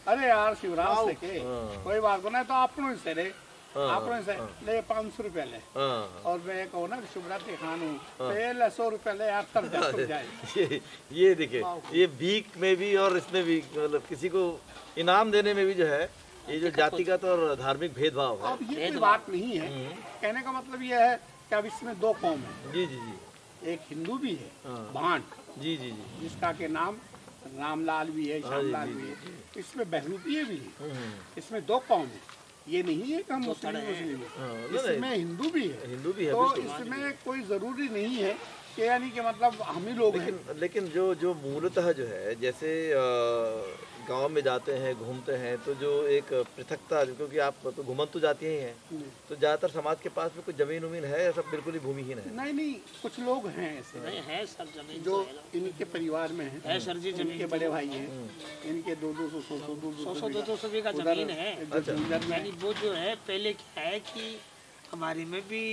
अरे यार शिवराज से के कोई बात को ना, तो अपनों से रे, अपनों से ले 500 रुपया ले, और मैं कहूँ ना शिवराज के खान हूँ तो ये ले 100 रुपया ले यार, तब जाए। ये देखिए, ये भीख में भी और इसमें भी, मतलब किसी को इनाम देने में भी जो है ये जो जातिगत और धार्मिक भेदभाव है। अब ये कोई बात नहीं है। कहने का मतलब ये है कि अब इसमें दो कौम है। जी जी जी। एक हिंदू भी है, हाँ। भांड, जी जी जी। जिसका के नाम रामलाल भी है, श्यामलाल जी, भी जी, है। इसमें बहरूपिये भी है। इसमें दो कौम है। ये नहीं है कि हम मुस्लिम हैं। नहीं, इसमें हिंदू भी है। हिंदू भी है, तो बिल्कुल। इसमें कोई जरूरी नहीं है कि यानी कि मतलब हम ही लोग हैं। लेकिन जो मूलतः जो है, जैसे गांव में जाते हैं, घूमते हैं, तो जो एक पृथकता, क्योंकि आप तो घुमंतु जाती ही हैं, तो ज़्यादातर समाज के पास में कोई जमीन उमीन है, सब बिल्कुल ही भूमिहीन है। नहीं नहीं, कुछ लोग हैं ऐसे है सर, जमीन जो इनके परिवार में है सर जी, जमीन इनके बड़े भाई हैं, इनके 200 बीघा जमीन है। यानी वो जो है पहले क्या है कि हमारे में भी,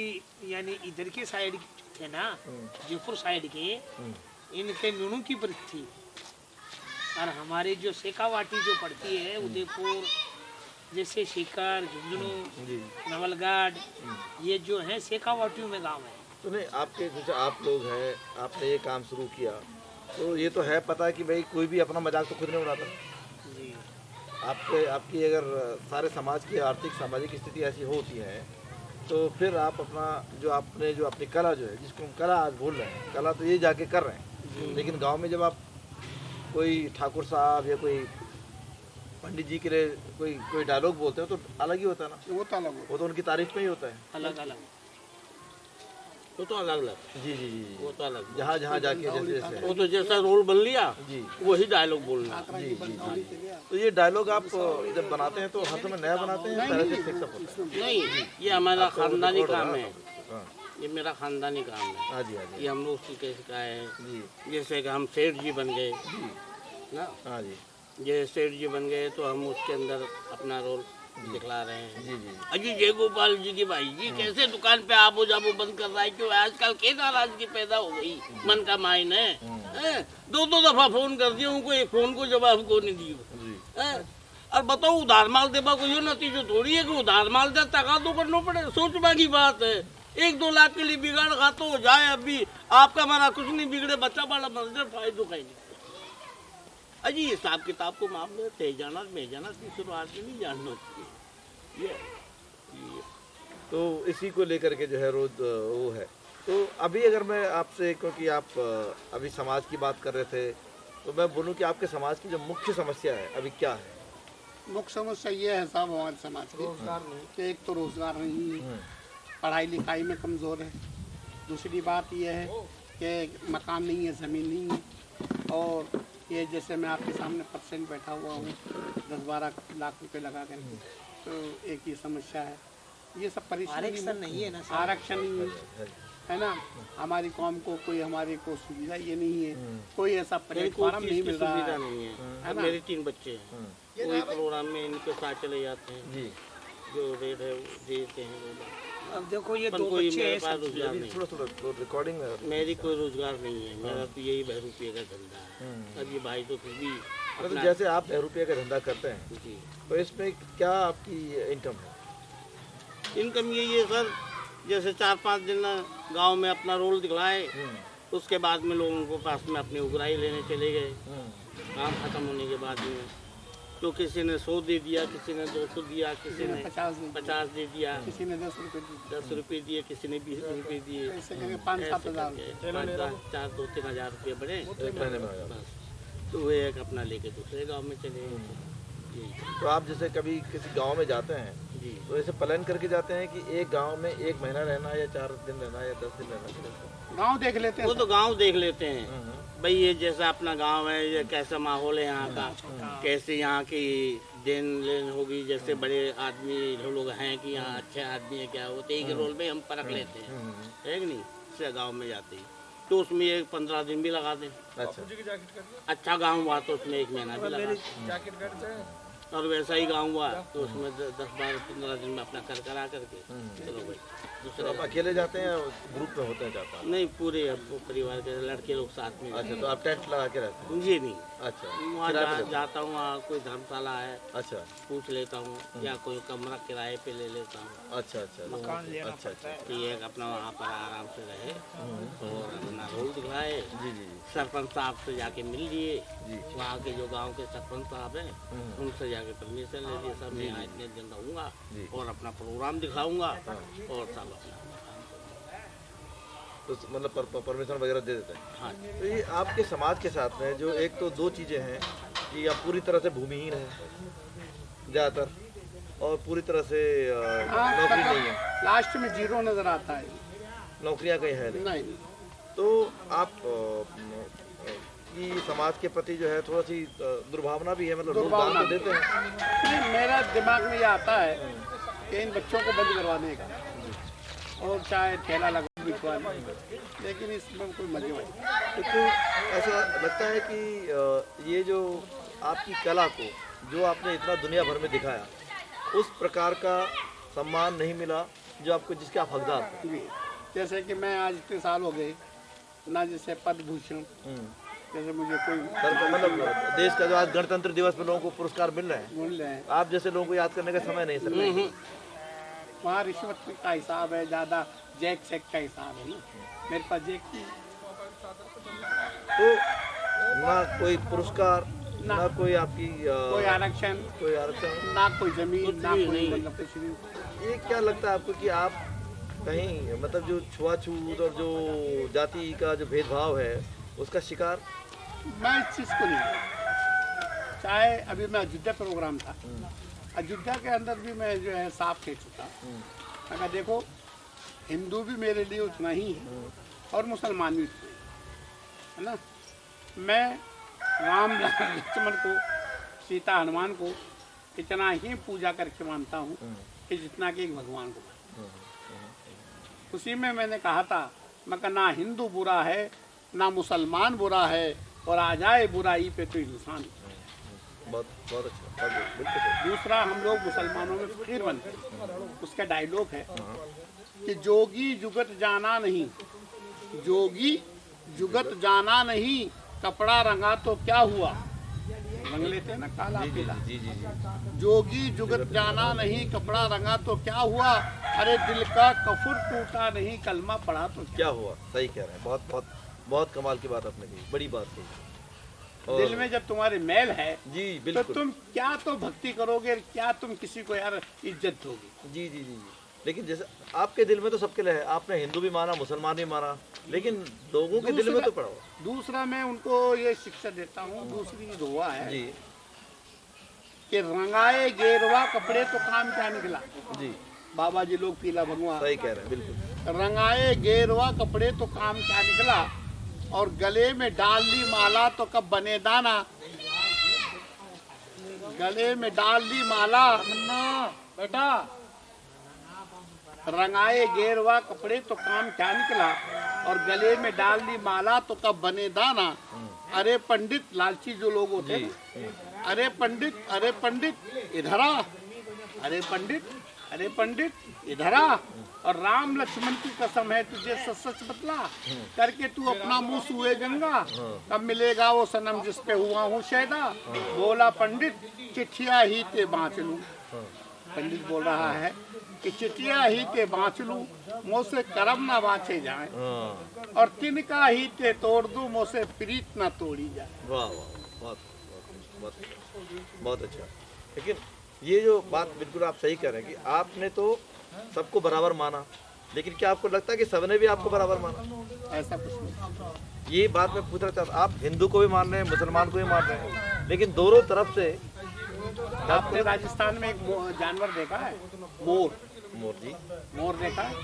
यानी इधर के साइड थे ना, जयपुर साइड के, इनके मीणों की वृत्ति थी, और हमारे जो शेखावाटी जो पड़ती है उदयपुर, जैसे सीकर, झुंझुनू, नवलगढ़, ये जो है शेखावाटियों में गांव है। तो नहीं, आपके जैसे आप लोग हैं, आपने ये काम शुरू किया, तो ये तो है पता कि भाई कोई भी अपना मजाक तो खुद नहीं उड़ाता। जी। आपकी अगर सारे समाज की आर्थिक सामाजिक स्थिति ऐसी होती है, तो फिर आप अपना जो अपनी कला जो है, जिसको हम कला आज भूल रहे हैं, कला तो ये जाके कर रहे हैं, लेकिन गांव में जब आप कोई ठाकुर साहब या कोई पंडित जी के लिए कोई डायलॉग बोलते हो तो अलग ही होता है ना। वो तो उनकी तारीफ में ही होता है। अलग अलग, वो तो अलग अलग। जी जी जी। वो तो अलग, जहाँ जाके जैसे वो तो जैसा रोल बन लिया जी, वही डायलॉग बोलना। जी जी। तो ये डायलॉग आप जब बनाते हैं तो हर समय नया बनाते हैं, पहले से फिक्स अप होता है? नहीं, ये हमारा खानदानी काम है, हाँ। ये मेरा खानदानी काम है। हाँ जी, हाँ जी। ये हम लोग सीखे सिखाए हैं। जी। जैसे कि हम सेठ जी बन गए ना, हाँ जी। ये सेठ जी बन गए तो हम उसके अंदर अपना रोल दिखला रहे हैं। जी जी। अजी जय गोपाल जी की भाई जी कैसे दुकान पे आबो जाबो बंद कर रहा है, क्यों? आजकल के नाराजगी पैदा हो गई, मन का माइन है। दो दफा फोन कर दिया उनको, एक फोन को जवाब को नहीं दियो। और बताओ उधार माल देबा को यो नतीजो थोड़ी है कि उधार माल दे तका तो करना पड़े, सोचबा की बात है। 1-2 लाख के लिए बिगाड़ खा तो हो जाए, अभी आपका हमारा कुछ नहीं बिगड़े, बच्चा बड़ा मजदूर फायदो कहीं नहीं। अजी हिसाब किताब को मामले थे जाना में जाना की शुरुआत में नहीं जानना चाहिए ये। तो इसी को लेकर के जो है रोज वो है। तो अभी अगर मैं आपसे, क्योंकि आप अभी समाज की बात कर रहे थे, तो मैं बोलूँ कि आपके समाज की जो मुख्य समस्या है अभी क्या है? मुख्य समस्या ये है साहब हमारे समाज की, कि एक तो रोजगार नहीं है, पढ़ाई लिखाई में कमज़ोर है, दूसरी बात ये है कि मकान नहीं है, ज़मीन नहीं है, और ये जैसे मैं आपके सामने परसेंट बैठा हुआ हूँ 10-12 लाख रुपए लगा कर, तो एक ये समस्या है। ये सब परेशानी आरक्षण नहीं है ना, आरक्षण नहीं है ना, हमारी कौम को कोई हमारे को सुविधा ये नहीं है, कोई ऐसा प्लेटफॉर्म नहीं मिल रहा है। नहीं है। मेरे 3 बच्चे हैं, कोई प्रोग्राम में इनके साथ चले जाते हैं जी, जो रेट है वो देते हैं वो। अब देखो ये 2 कोई बच्चे मेरे हैं, पास रोजगार नहीं, थोड़ा रिकॉर्डिंग में मेरी कोई रोजगार नहीं है, मेरा तो यही बहरूपिये का धंधा है। अब ये भाई तो फिर भी मतलब जैसे आप ₹10 का धंधा करते हैं, जी, तो इसमें क्या आपकी इनकम है? इनकम यही है सर, जैसे 4-5 दिन गांव में अपना रोल दिखलाए, उसके बाद में लोगों को पास में अपनी उगराई लेने चले गए, काम खत्म होने के बाद में तो किसी ने 100 दे दिया, किसी ने 200 दिया, किसी ने 50 दे दिया, किसी ने 10 रुपए दिए, 10 रुपये दिए, किसी ने 20 रुपये दिए, ऐसे करके 5-7 हज़ार 4-2-3 हज़ार रुपये बढ़े, एक महीने में आ जाता है। बस। तो वे एक अपना लेके दूसरे गांव में चले गए। जी तो आप जैसे कभी किसी गांव में जाते हैं, जी, तो ऐसे प्लान करके जाते हैं कि एक गांव में 1 महीना रहना, या 4 दिन रहना, या 10 दिन रहना? गांव देख लेते हैं। वो तो गांव देख लेते हैं भाई, ये जैसा अपना गांव है, ये कैसा माहौल है यहाँ का, कैसे यहाँ की देन लेन होगी, जैसे बड़े आदमी लोग हैं कि यहाँ अच्छे आदमी है क्या, वो तो एक रोल में हम परख लेते हैं, है कि नहीं? इससे गाँव में जाते ही तो उसमें एक 15 दिन भी लगा दें। अच्छा अच्छा गाँव हुआ तो उसमें 1 महीना भी लगा दें। और वैसा ही गाँव हुआ तो उसमें 10-12-15 दिन में अपना कर करा करके चलो भाई तो दूसरे। आप अकेले जाते हैं ग्रुप में होते हैं चार नहीं, पूरे अब परिवार के लड़के लोग साथ में। अच्छा, तो आप टेंट लगा के रहते हैं? जी नहीं, अच्छा, वहाँ किराए पे लेते हैं? जाता हूँ, वहाँ कोई धर्मशाला है अच्छा पूछ लेता हूँ, या कोई कमरा किराए पे ले लेता हूँ अच्छा अच्छा अच्छा अच्छा कि एक अपना वहाँ पर आराम से रहे और अपना रोड दिखाए। जी जी सरपंच साहब से जाके मिल लिए, जी वहाँ के जो गांव के सरपंच साहब हैं उनसे जाके परमिशन ले लिए, सब मैं यहाँ इतने दिन रहूँगा जी। और अपना प्रोग्राम दिखाऊंगा और सब अपना। तो मतलब परमिशन वगैरह दे देते हैं। हाँ तो ये आपके समाज के साथ में जो एक तो दो चीज़ें हैं कि आप पूरी तरह से भूमिहीन हैं ज़्यादातर, और पूरी तरह से नौकरी नहीं है, लास्ट में जीरो नजर आता है। नौकरियां कहीं है नहीं। नहीं, तो आप की समाज के प्रति जो है थोड़ा सी दुर्भावना भी है, मतलब लोग दान तो देते हैं। नहीं, मेरा दिमाग में ये आता है कि इन बच्चों को बंद करवाने का, और चाहे ठेला लगा बिकवाने, लेकिन इसमें कोई मजे नहीं। तो ऐसा लगता है कि ये जो आपकी कला को जो आपने इतना दुनिया भर में दिखाया, उस प्रकार का सम्मान नहीं मिला जो आपको, जिसके आप हकदार थे। जी, जैसे कि मैं आज इतने साल हो गए ना, जैसे पद्म भूषण, जैसे मुझे कोई मतलब देश का जो आज गणतंत्र दिवस में लोगों को पुरस्कार मिल रहे हैं, बोल रहे हैं, आप जैसे लोगों को याद करने का समय नहीं सकते। वहाँ रिश्वत का हिसाब है ज़्यादा, जैक सेक का हिसाब है ना, मेरे पास जैक की तो ना कोई पुरस्कार, ना कोई आपकी कोई आरक्षण, कोई आरक्षण, ना कोई जमीन, कुछ ना भी कोई नहीं। मतलब कुछ नहीं। ये क्या लगता है आपको कि आप कहीं मतलब जो छुआछूत और जो जाति का जो भेदभाव है उसका शिकार? मैं इस चीज़ को नहीं, चाहे अभी मैं अयोध्या प्रोग्राम था, अयोध्या के अंदर भी मैं जो है साफ कह चुका, अगर देखो हिंदू भी मेरे लिए उतना ही है और मुसलमान भी उतना ही है ना। मैं राम लक्ष्मण को, सीता हनुमान को इतना ही पूजा करके मानता हूँ कि जितना कि एक भगवान को। उसी में मैंने कहा था, मैं कहा ना हिंदू बुरा है ना मुसलमान बुरा है, और आ जाए बुराई पे तो इंसान। बहुत बहुत अच्छा, बिल्कुल सही। दूसरा, हम लोग मुसलमानों में फकीर बनते हैं, उसका डायलॉग है कि जोगी जुगत जाना नहीं, जोगी जुगत जाना नहीं, कपड़ा रंगा तो क्या हुआ, रंग लेते हैं ना काला पीला। जी जी जी जोगी जुगत जाना नहीं, कपड़ा रंगा तो क्या हुआ, अरे दिल का कफुर टूटा नहीं, कलमा पढ़ा तो क्या। क्या हुआ, सही कह रहे हैं, बहुत बहुत बहुत कमाल की बात आपने की, बड़ी बात कही। और दिल में जब तुम्हारे मैल है जी तो बिल्कुल, तुम क्या तो भक्ति करोगे, क्या तुम किसी को यार इज्जत दोगे। जी जी जी जी। लेकिन जैसे आपके दिल में तो सबके लिए है, आपने हिंदू भी माना, मुसलमान भी माना, लेकिन लोगों के दिल में तो पड़ा हुआ। दूसरा मैं उनको ये शिक्षा देता हूँ, दूसरी दुआ है जी कि रंगाए गेरवा कपड़े तो काम क्या निकला। जी, बाबा जी लोग पीला भगवान, सही कह रहे हैं, बिल्कुल। रंगाए गेरवा कपड़े तो काम क्या निकला, और गले में डाल ली माला तो कब बने दाना, गले में डाल ली माला बेटा, रंगाए गेरवा कपड़े तो काम क्या निकला, और गले में डाल ली माला तो कब बने दाना। अरे पंडित, लालची जो लोग होते हैं ना, अरे पंडित इधर आ, अरे पंडित इधर आ, और राम लक्ष्मण की कसम है तुझे सच सच बतला, करके तू अपना मुंह सुए गंगा, कब मिलेगा वो सनम जिस पे हुआ हूँ शैदा। बोला पंडित चिट्ठिया ही ते बाँच लूं, पंडित बोल रहा है कि चिट्ठिया ही ते बाँच लूं, मुँह से करम ना बाँचे जाए, और तिनका ही ते तोड़ दूं, मुँह से प्रीत ना तोड़ी जाए। वाह वाह, बहुत बहुत बहुत अच्छा। लेकिन ये जो बात बिल्कुल आप सही कह रहे हैं कि आपने तो सबको बराबर माना, लेकिन क्या आपको लगता है कि सबने भी आपको बराबर माना? ऐसा कुछ नहीं। ये बात मैं पूछ रहा था, आप हिंदू को भी मान रहे हैं, मुसलमान को भी मान रहे हैं, लेकिन दोनों तरफ से आपने राजस्थान में एक जानवर देखा है, मोर? मोर जी, मोर देखा है,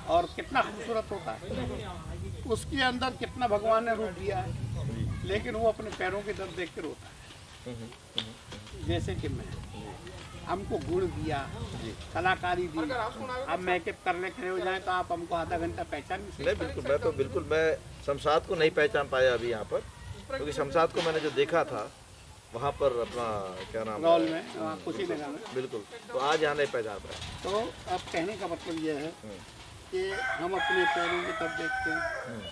और कितना खूबसूरत होता है, उसके अंदर कितना भगवान ने रूप दिया है, लेकिन वो अपने पैरों के दर्द देख कर रोता है, जैसे कि मैं। हमको गुण दिया, कलाकारी दी। अब मेकअप करने खड़े हो जाए तो आप हमको आधा घंटा पहचान नहीं सकते। नहीं बिल्कुल मैं शमशाद को नहीं पहचान पाया अभी यहाँ पर, क्योंकि शमशाद को मैंने जो देखा था वहाँ पर अपना क्या नाम रॉल में कुशीनगर में। बिल्कुल, तो आज यहाँ नहीं पहचान पाया। तो अब कहने का मतलब यह है कि हम अपने पैरों की तरफ देखते हैं।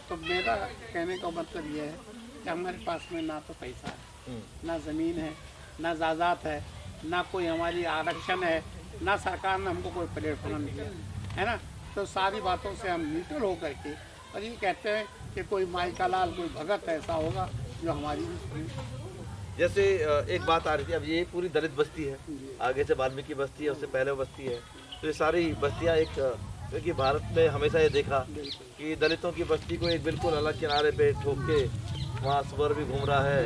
तो मेरा कहने का मतलब यह है कि हमारे पास में ना तो पैसा है, ना ज़मीन है, ना जायदाद है, ना कोई हमारी आरक्षण है, ना सरकार ने हमको कोई प्लेटफॉर्म दिया है ना। तो सारी बातों से हम न्यूट्रल होकर के और ये कहते हैं कि कोई माई का लाल, कोई भगत ऐसा होगा जो हमारी भी। जैसे एक बात आ रही थी, अब ये पूरी दलित बस्ती है, आगे से वाल्मीकि बस्ती है, उससे पहले वो बस्ती है, तो ये सारी बस्तियाँ एक, क्योंकि भारत में हमेशा ये देखा कि दलितों की बस्ती को एक बिल्कुल अलग किनारे पे ठोक के वहाँ सुअर भी घूम रहा है,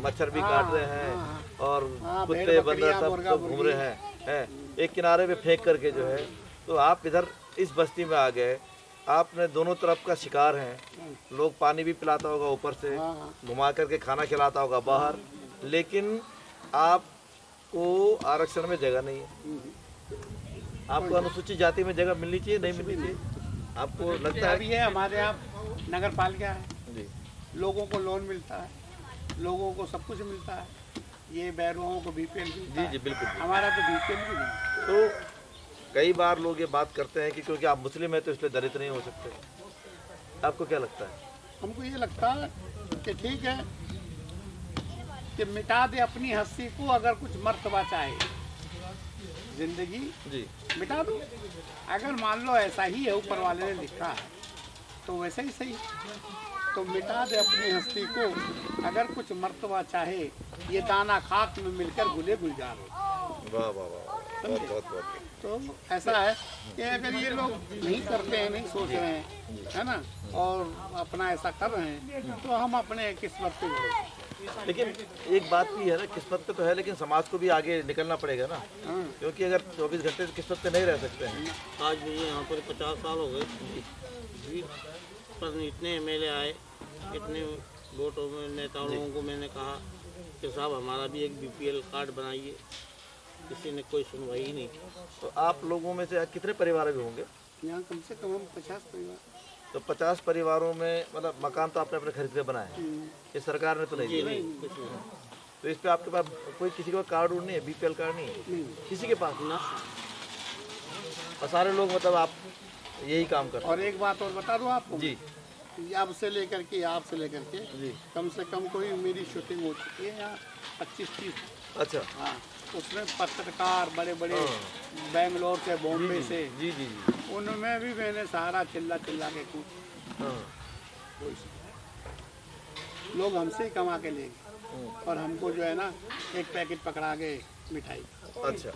मच्छर भी काट रहे हैं और कुत्ते बंदर सब घूम रहे हैं, एक किनारे पे फेंक करके जो है। तो आप इधर इस बस्ती में आ गए, आपने दोनों तरफ का शिकार हैं, लोग पानी भी पिलाता होगा ऊपर से, घुमा करके खाना खिलाता होगा बाहर, लेकिन आपको आरक्षण में जगह नहीं है। आपको अनुसूचित जाति में जगह मिलनी चाहिए, नहीं मिलनी चाहिए? आपको लगता है? अभी है हमारे यहाँ नगर पालिका है जी, लोगों को लोन मिलता है, लोगों को सब कुछ मिलता है, ये बैरों को बीपीएल मिलता है। जी बिल्कुल। हमारा तो बीपीएल भी नहीं। तो कई बार लोग ये बात करते हैं कि क्योंकि आप मुस्लिम हैं तो इसलिए दलित नहीं हो सकते, आपको क्या लगता है? हमको ये लगता है कि ठीक है कि मिटा दे अपनी हस्ती को, अगर कुछ मर्तबा चाहे जिंदगी जी मिटा दो। अगर मान लो ऐसा ही है, ऊपर वाले ने लिखा है तो वैसे ही सही, तो मिटा दे अपनी हस्ती को, अगर कुछ मर्तबा चाहे, ये दाना खाक में मिलकर गुले गुलजार हो। वाह वाह वाह, बहुत बहुत बहुत। तो ऐसा है कि अगर ये लोग नहीं करते हैं, नहीं सोच रहे हैं, है ना, और अपना ऐसा कर रहे हैं, तो हम अपने किस्मत पे भरोसे। लेकिन एक बात भी है ना, किस्मत पे तो है, लेकिन समाज को भी आगे निकलना पड़ेगा ना, क्योंकि अगर 24 घंटे किस्मत पे नहीं रह सकते हैं। आज भी यहाँ पर 50 साल हो गए, पर इतने एमएलए आए, इतने वोटों में नेताओं लोगों को मैंने कहा कि साहब हमारा भी एक बीपीएल कार्ड बनाइए, किसी ने कोई सुनवाई ही नहीं। तो आप लोगों में से कितने परिवार भी होंगे? यहाँ कम से कम 50 परिवार। तो 50 परिवारों में मतलब मकान तो आपने अपने खरीद के बनाए हैं, ये सरकार ने तो नहीं दिया? कुछ नहीं। तो इस पे आपके पास कोई किसी के पास कार्ड उड़ नहीं है, बीपीएल कार्ड नहीं है किसी के पास ना, और सारे लोग मतलब आप यही काम कर रहे और एक बात और बता दूँ आपको जी अब से लेकर के आपसे लेकर के जी। कम से कम कोई मेरी शूटिंग हो चुकी है यहाँ 25-30। अच्छा हाँ, उसमें पत्रकार बड़े बड़े बेंगलोर से, बॉम्बे से, जी जी जी उनमें भी मैंने सारा चिल्ला चिल्ला के कुछ हाँ लोग हमसे ही कमा के ले गए और हमको जो है ना एक पैकेट पकड़ा गए मिठाई। अच्छा,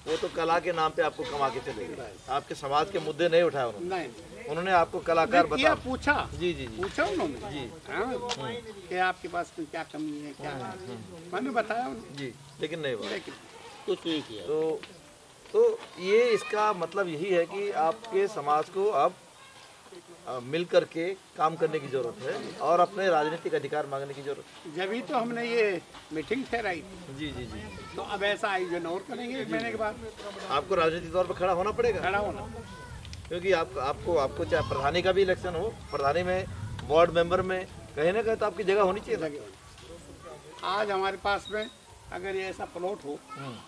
वो तो कला के नाम पे आपको कमा के चले गए, आपके समाज के मुद्दे नहीं उठाए उन्होंने? नहीं उन्होंने आपको कलाकार किया, बता पूछा जी जी जी पूछा उन्होंने जी हाँ, कि आपके पास कोई क्या कमी है क्या है, मैंने बताया उन्हें, जी, लेकिन नहीं हुआ। लेकिन कुछ नहीं किया। तो ये इसका मतलब यही है कि आपके समाज को अब मिल करके काम करने की जरूरत है और अपने राजनीतिक अधिकार मांगने की जरूरत है। जब ही तो हमने ये मीटिंग ठहराई, जी जी जी। तो अब ऐसा आयोजन और करेंगे 1 महीने के बाद, आपको राजनीतिक तौर पर खड़ा होना पड़ेगा, खड़ा होना। क्योंकि आपको चाहे प्रधानी का भी इलेक्शन हो, प्रधानी में, वार्ड मेंबर में, कहीं ना कहीं तो आपकी जगह होनी चाहिए। आज हमारे पास में अगर ये ऐसा प्लॉट हो,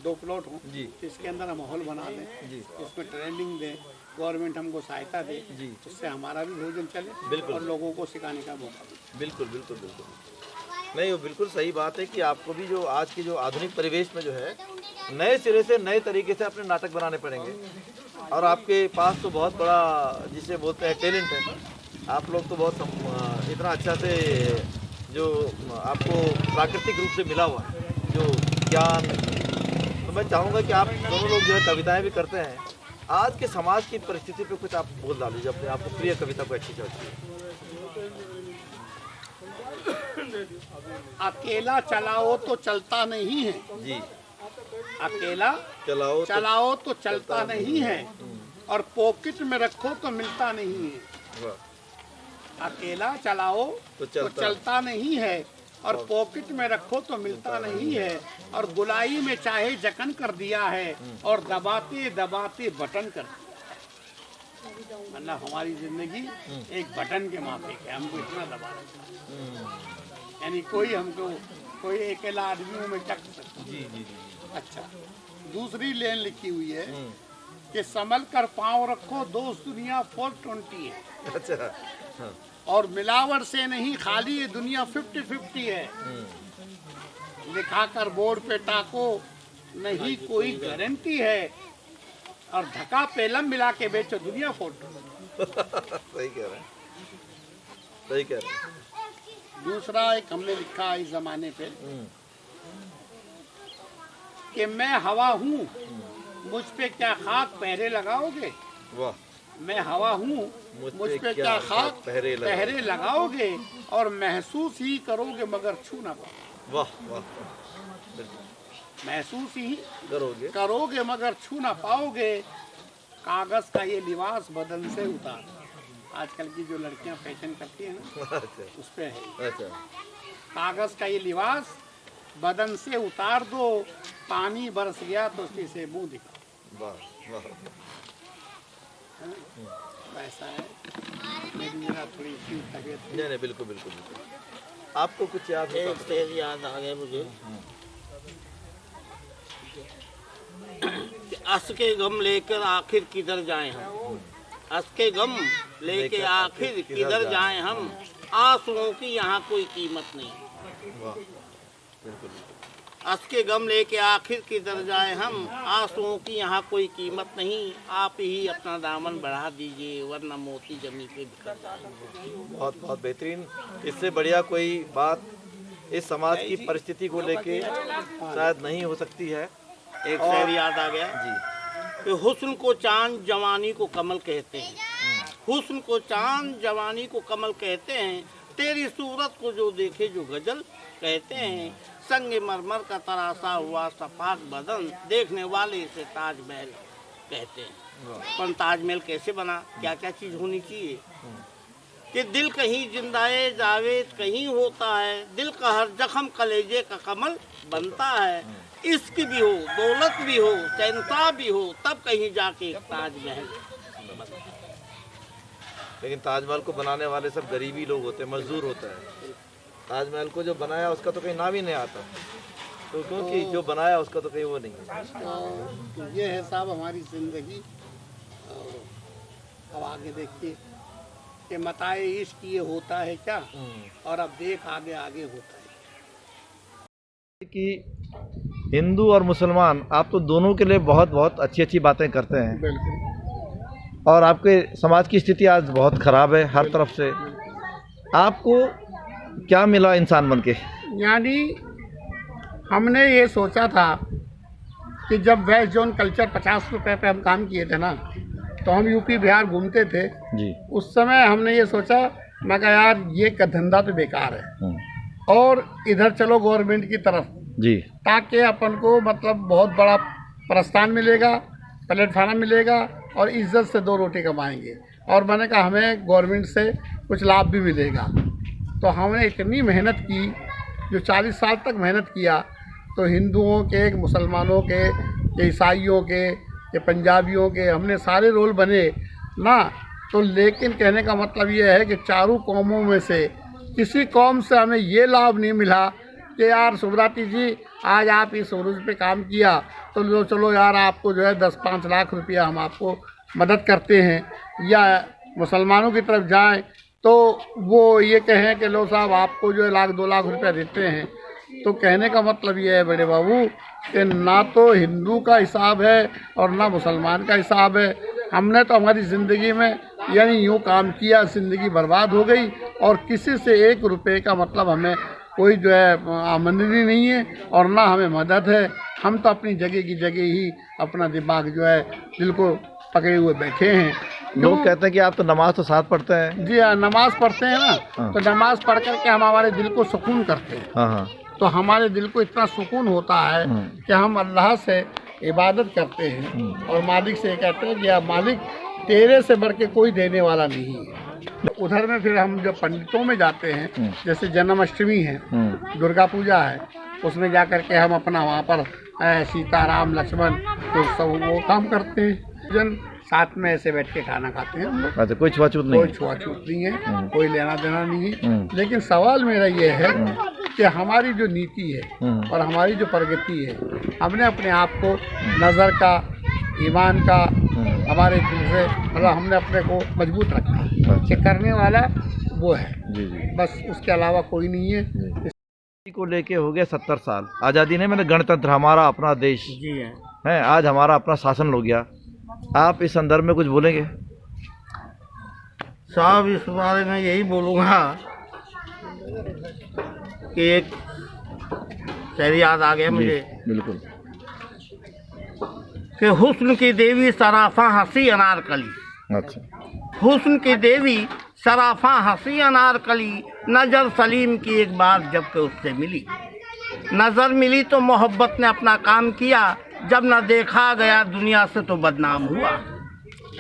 2 प्लॉट हो, जी इसके अंदर हम माहौल बना दें, जी इसमें ट्रेंडिंग दें, गवर्नमेंट हमको सहायता दे, जी। उससे हमारा भी भोजन चले बिल्कुल। और लोगों को सिखाने का मौका मिले। बिल्कुल बिल्कुल बिल्कुल नहीं, वो बिल्कुल सही बात है कि आपको भी जो आज की जो आधुनिक परिवेश में जो है नए सिरे से नए तरीके से अपने नाटक बनाने पड़ेंगे, और आपके पास तो बहुत बड़ा जिसे बोलते हैं टैलेंट है, आप लोग तो बहुत इतना अच्छा से जो आपको प्राकृतिक रूप से मिला हुआ है जो ज्ञान, तो मैं चाहूँगा कि आप दोनों लोग जो है कविताएं भी करते हैं, आज के समाज की परिस्थिति पे कुछ आप बोल डालीजिए अपने आपको प्रिय कविता को अच्छी चलती है। अकेला चलाओ तो चलता नहीं है, जी, अकेला चलाओ तो चलता नहीं है, और पॉकेट में रखो तो मिलता नहीं है। वाह। अकेला चलाओ तो चलता नहीं है, और पॉकेट में रखो तो मिलता नहीं है, और गुलाई में चाहे जकन कर दिया है, और दबाते दबाते बटन कर दिया। मतलब हमारी जिंदगी एक बटन के माफिक है, हमको इतना दबा रखा है। यानी कोई हमको कोई अकेला आदमियों में टक सकता। जी जी जी। अच्छा, दूसरी लेन लिखी हुई है कि संभल कर पाँव रखो, दोस्त दुनिया 420 है। अच्छा। हाँ। और मिलावट से नहीं, खाली ये दुनिया 50-50 है। लिखा कर बोर्ड पे टाको, नहीं कोई गारंटी है, और धक्का पेलम मिला के बेचो, दुनिया फोटो। सही कह रहे हैं, सही कह रहे हैं। दूसरा एक हमने लिखा इस जमाने पे कि मैं हवा हूँ, मुझ पे क्या खाक पहरे लगाओगे। वाह। मैं हवा हूँ, मुझ पे क्या खाक पहरे लगाओगे, और महसूस ही करोगे मगर छू ना पाओगे। वाह वाह। महसूस ही करोगे मगर छू ना पाओगे। कागज का ये लिबास बदन से उतार। आजकल की जो लड़कियां फैशन करती हैं ना, अच्छा। उस पे है। अच्छा। कागज का ये लिबास बदन से उतार दो, पानी बरस गया तो उसके से मुंह दिखाओ। वाह वाह। ऐसा है। मेरी जरा थोड़ी सी तबीयत नहीं नहीं, बिल्कुल बिल्कुल बिल्कुल। आपको कुछ याद एक शेर याद आ गया मुझे कि अस के गम लेकर आखिर किधर जाएं हम। अस के गम लेके आखिर किधर जाएं हम, आंसुओं की यहाँ कोई कीमत नहीं। वाह बिल्कुल। अस के गम लेके आखिर किधर जाएं हम, आंसुओं की यहाँ कोई कीमत नहीं। आप ही अपना दामन बढ़ा दीजिए, वरना मोती जमी पे बिखर जाएंगे। बहुत बहुत बेहतरीन। इससे बढ़िया कोई बात इस समाज की परिस्थिति को लेके शायद नहीं हो सकती है। एक शेर याद आ गया जी। कि हुस्न को चांद जवानी को कमल कहते हैं। हुस्न को चांद जवानी को कमल कहते हैं, तेरी सूरत को जो देखे जो गजल कहते हैं। संगे मरमर का तरासा हुआ सपाक बदन, देखने वाले इसे ताजमहल कहते हैं। पर ताजमहल कैसे बना, क्या क्या चीज होनी चाहिए कि दिल कहीं जिंदाए जावेद कहीं होता है, दिल का हर जख्म कलेजे का कमल बनता है। इश्क भी हो, दौलत भी हो, चैनता भी हो, तब कहीं जाके ताजमहल बनता है। लेकिन ताजमहल को बनाने वाले सब गरीबी लोग होते हैं, मजदूर होता है। ताजमहल को जो बनाया उसका तो कहीं नाम ही नहीं आता, तो क्योंकि जो बनाया उसका तो कहीं वो नहीं है। तो ये है साहब हमारी जिंदगी। और अब आगे देखिए कि मताए इश्क ये होता है क्या, और अब देख आगे आगे होता है कि हिंदू और मुसलमान आप तो दोनों के लिए बहुत बहुत अच्छी अच्छी बातें करते हैं। बिल्कुल। और आपके समाज की स्थिति आज बहुत ख़राब है हर तरफ से। आपको क्या मिला इंसान बनके? यानी हमने ये सोचा था कि जब वेस्ट जोन कल्चर 50 रुपए पे हम काम किए थे ना, तो हम यूपी बिहार घूमते थे जी। उस समय हमने ये सोचा, मैं कहा यार ये धंधा तो बेकार है, और इधर चलो गवर्नमेंट की तरफ जी, ताकि अपन को मतलब बहुत बड़ा प्रस्थान मिलेगा, प्लेटफार्म मिलेगा, और इज्जत से 2 रोटी कमाएंगे। और मैंने कहा हमें गवर्नमेंट से कुछ लाभ भी मिलेगा। तो हमने इतनी मेहनत की, जो 40 साल तक मेहनत किया, तो हिंदुओं के, मुसलमानों के ईसाइयों के पंजाबियों के, हमने सारे रोल बने ना। तो लेकिन कहने का मतलब ये है कि चारों कौमों में से किसी कौम से हमें ये लाभ नहीं मिला कि यार सुब्राती जी आज आप इस उरूज पे काम किया तो लो चलो यार आपको जो है 10-5 लाख रुपया हम आपको मदद करते हैं, या मुसलमानों की तरफ जाएं तो वो ये कहें कि लो साहब आपको जो है 1-2 लाख रुपया देते हैं। तो कहने का मतलब ये है बड़े बाबू कि ना तो हिंदू का हिसाब है और ना मुसलमान का हिसाब है। हमने तो हमारी ज़िंदगी में यानी यूँ काम किया, ज़िंदगी बर्बाद हो गई, और किसी से 1 रुपये का मतलब हमें कोई जो है आमदनी नहीं है और ना हमें मदद है। हम तो अपनी जगह की जगह ही अपना दिमाग जो है दिल को पकड़े हुए बैठे हैं। लोग कहते हैं कि आप तो नमाज तो साथ पढ़ते हैं। जी हाँ, नमाज पढ़ते हैं ना। हाँ। तो नमाज पढ़ करके हम हमारे दिल को सुकून करते हैं। हाँ हाँ। तो हमारे दिल को इतना सुकून होता है कि हम अल्लाह से इबादत करते हैं और मालिक से कहते हैं कि यार मालिक तेरे से बढ़ के कोई देने वाला नहीं है। उधर में फिर हम जब पंडितों में जाते हैं, जैसे जन्माष्टमी है, दुर्गा पूजा है, उसमें जा कर के हम अपना वहाँ पर सीता राम लक्ष्मण तो सब वो काम करते हैं। जन साथ में ऐसे बैठ के खाना खाते हैं हम लोग। अच्छा, कोई छुआछूत नहीं? कोई छुआछूत नहीं है, कोई लेना देना नहीं है। लेकिन सवाल मेरा ये है कि हमारी जो नीति है और हमारी जो प्रगति है, हमने अपने आप को नज़र का, ईमान का, हमारे दिल से मतलब हमने अपने को मजबूत रखा है। ये करने वाला वो है जी जी। बस, उसके अलावा कोई नहीं है। आज़ादी को लेके हो गए 70 साल। आज़ादी नहीं, मैंने गणतंत्र, हमारा अपना देश जी है, आज हमारा अपना शासन हो गया। आप इस संदर्भ में कुछ बोलेंगे? साहब, इस बारे में यही बोलूँगा कि एक शेर याद आ गया मुझे बिल्कुल। कि हुस्न की देवी सराफा हंसी अनारकली। अच्छा। हुस्न की देवी सराफा हंसी अनारकली, नजर सलीम की एक बार जब के उससे मिली। नजर मिली तो मोहब्बत ने अपना काम किया, जब न देखा गया दुनिया से तो बदनाम हुआ।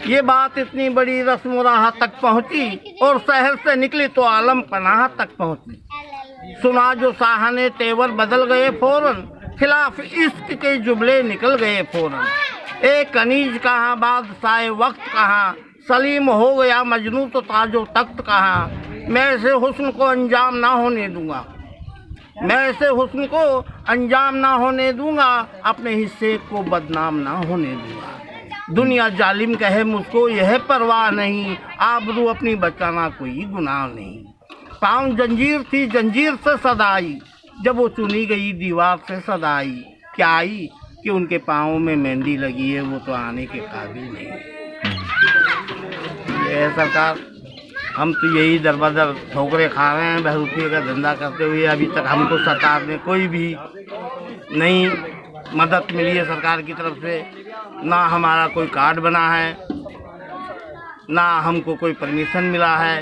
ये बात इतनी बड़ी रस्म राह तक पहुंची और शहर से निकली तो आलम पनाह तक पहुंची। सुना जो साहने तेवर बदल गए फौरन, खिलाफ इश्क के जुमले निकल गए फौरन। एक कनीज कहाँ बादशाह वक्त कहाँ, सलीम हो गया मजनू तो ताजो तख्त कहाँ। मैं ऐसे हुस्न को अंजाम ना होने दूंगा, मैं ऐसे हुस्न को अंजाम ना होने दूंगा, अपने हिस्से को बदनाम ना होने दूंगा। दुनिया जालिम कहे मुझको यह परवाह नहीं, आबरू अपनी बचाना कोई गुनाह नहीं। पाँव जंजीर थी जंजीर से सदाई, जब वो चुनी गई दीवार से सदाई। क्या आई कि उनके पाँव में मेहंदी लगी है, वो तो आने के काबिल नहीं है। ये सरकार, हम तो यही दरबदर ठोकरे खा रहे हैं, बहरूपये का धंधा करते हुए। अभी तक हमको सरकार ने कोई भी नई मदद मिली है सरकार की तरफ से, ना हमारा कोई कार्ड बना है, ना हमको कोई परमिशन मिला है,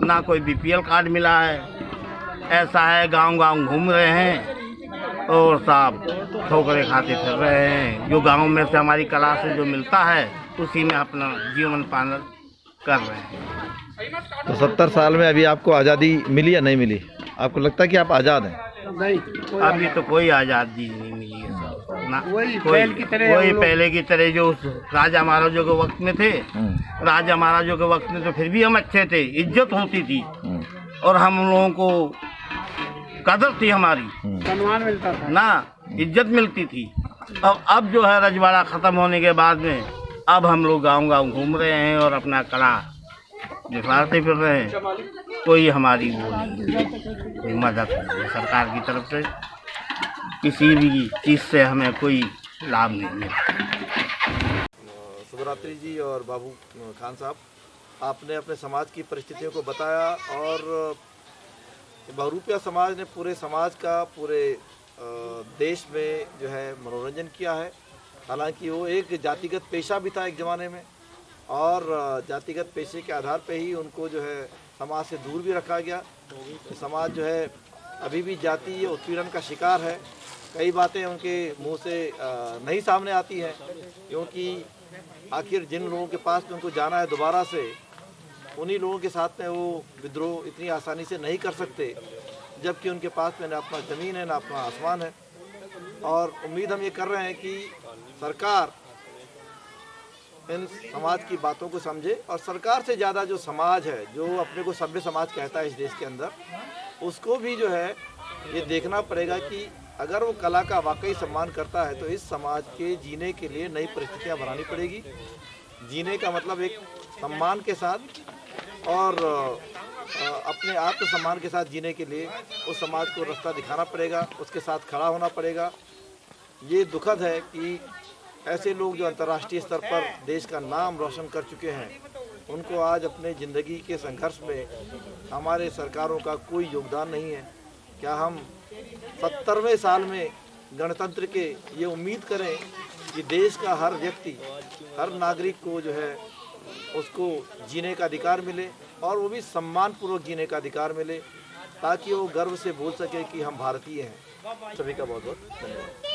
ना कोई बीपीएल कार्ड मिला है। ऐसा है, गांव-गांव घूम रहे हैं और साहब ठोकरे खाते फिर रहे हैं। जो गांव में से हमारी कला से जो मिलता है, उसी में अपना जीवन पालन कर रहे हैं। तो 70 साल में अभी आपको आज़ादी मिली या नहीं मिली? आपको लगता है कि आप आज़ाद हैं? नहीं, अभी तो कोई आज़ादी नहीं मिली है सर, ना वही कोई पहले की तरह वही हम लोग- पहले की तरह जो उस राजा महाराजों के वक्त में थे। राजा महाराजों के वक्त में तो फिर भी हम अच्छे थे, इज्जत होती थी और हम लोगों को कदर थी, हमारी सम्मान मिलता था ना, इज्जत मिलती थी। अब जो है रजवाड़ा ख़त्म होने के बाद में अब हम लोग गांव-गांव घूम रहे हैं और अपना कला दिखलाते फिर रहे हैं। कोई हमारी वो नहीं है, कोई मदद नहीं है सरकार की तरफ से, किसी भी चीज़ से हमें कोई लाभ नहीं मिला। शुभरात्रि जी और बाबू खान साहब, आपने अपने समाज की परिस्थितियों को बताया और बहुरूपिया समाज ने पूरे समाज का, पूरे देश में जो है मनोरंजन किया है। हालांकि वो एक जातिगत पेशा भी था एक ज़माने में, और जातिगत पेशे के आधार पे ही उनको जो है समाज से दूर भी रखा गया। समाज जो है अभी भी जातीय उत्पीड़न का शिकार है। कई बातें उनके मुंह से नहीं सामने आती हैं, क्योंकि आखिर जिन लोगों के पास में उनको जाना है दोबारा से, उन्हीं लोगों के साथ में वो विद्रोह इतनी आसानी से नहीं कर सकते, जबकि उनके पास में ना अपना ज़मीन है ना अपना आसमान है। और उम्मीद हम ये कर रहे हैं कि सरकार इन समाज की बातों को समझे, और सरकार से ज़्यादा जो समाज है, जो अपने को सभ्य समाज कहता है इस देश के अंदर, उसको भी जो है ये देखना पड़ेगा कि अगर वो कला का वाकई सम्मान करता है तो इस समाज के जीने के लिए नई परिस्थितियाँ बनानी पड़ेगी। जीने का मतलब एक सम्मान के साथ और अपने आत्मसम्मान के साथ जीने के लिए उस समाज को रास्ता दिखाना पड़ेगा, उसके साथ खड़ा होना पड़ेगा। ये दुखद है कि ऐसे लोग जो अंतर्राष्ट्रीय स्तर पर देश का नाम रोशन कर चुके हैं, उनको आज अपने ज़िंदगी के संघर्ष में हमारे सरकारों का कोई योगदान नहीं है। क्या हम 70वें साल में गणतंत्र के ये उम्मीद करें कि देश का हर व्यक्ति, हर नागरिक को जो है उसको जीने का अधिकार मिले, और वो भी सम्मानपूर्वक जीने का अधिकार मिले, ताकि वो गर्व से बोल सके कि हम भारतीय हैं। सभी का बहुत बहुत धन्यवाद।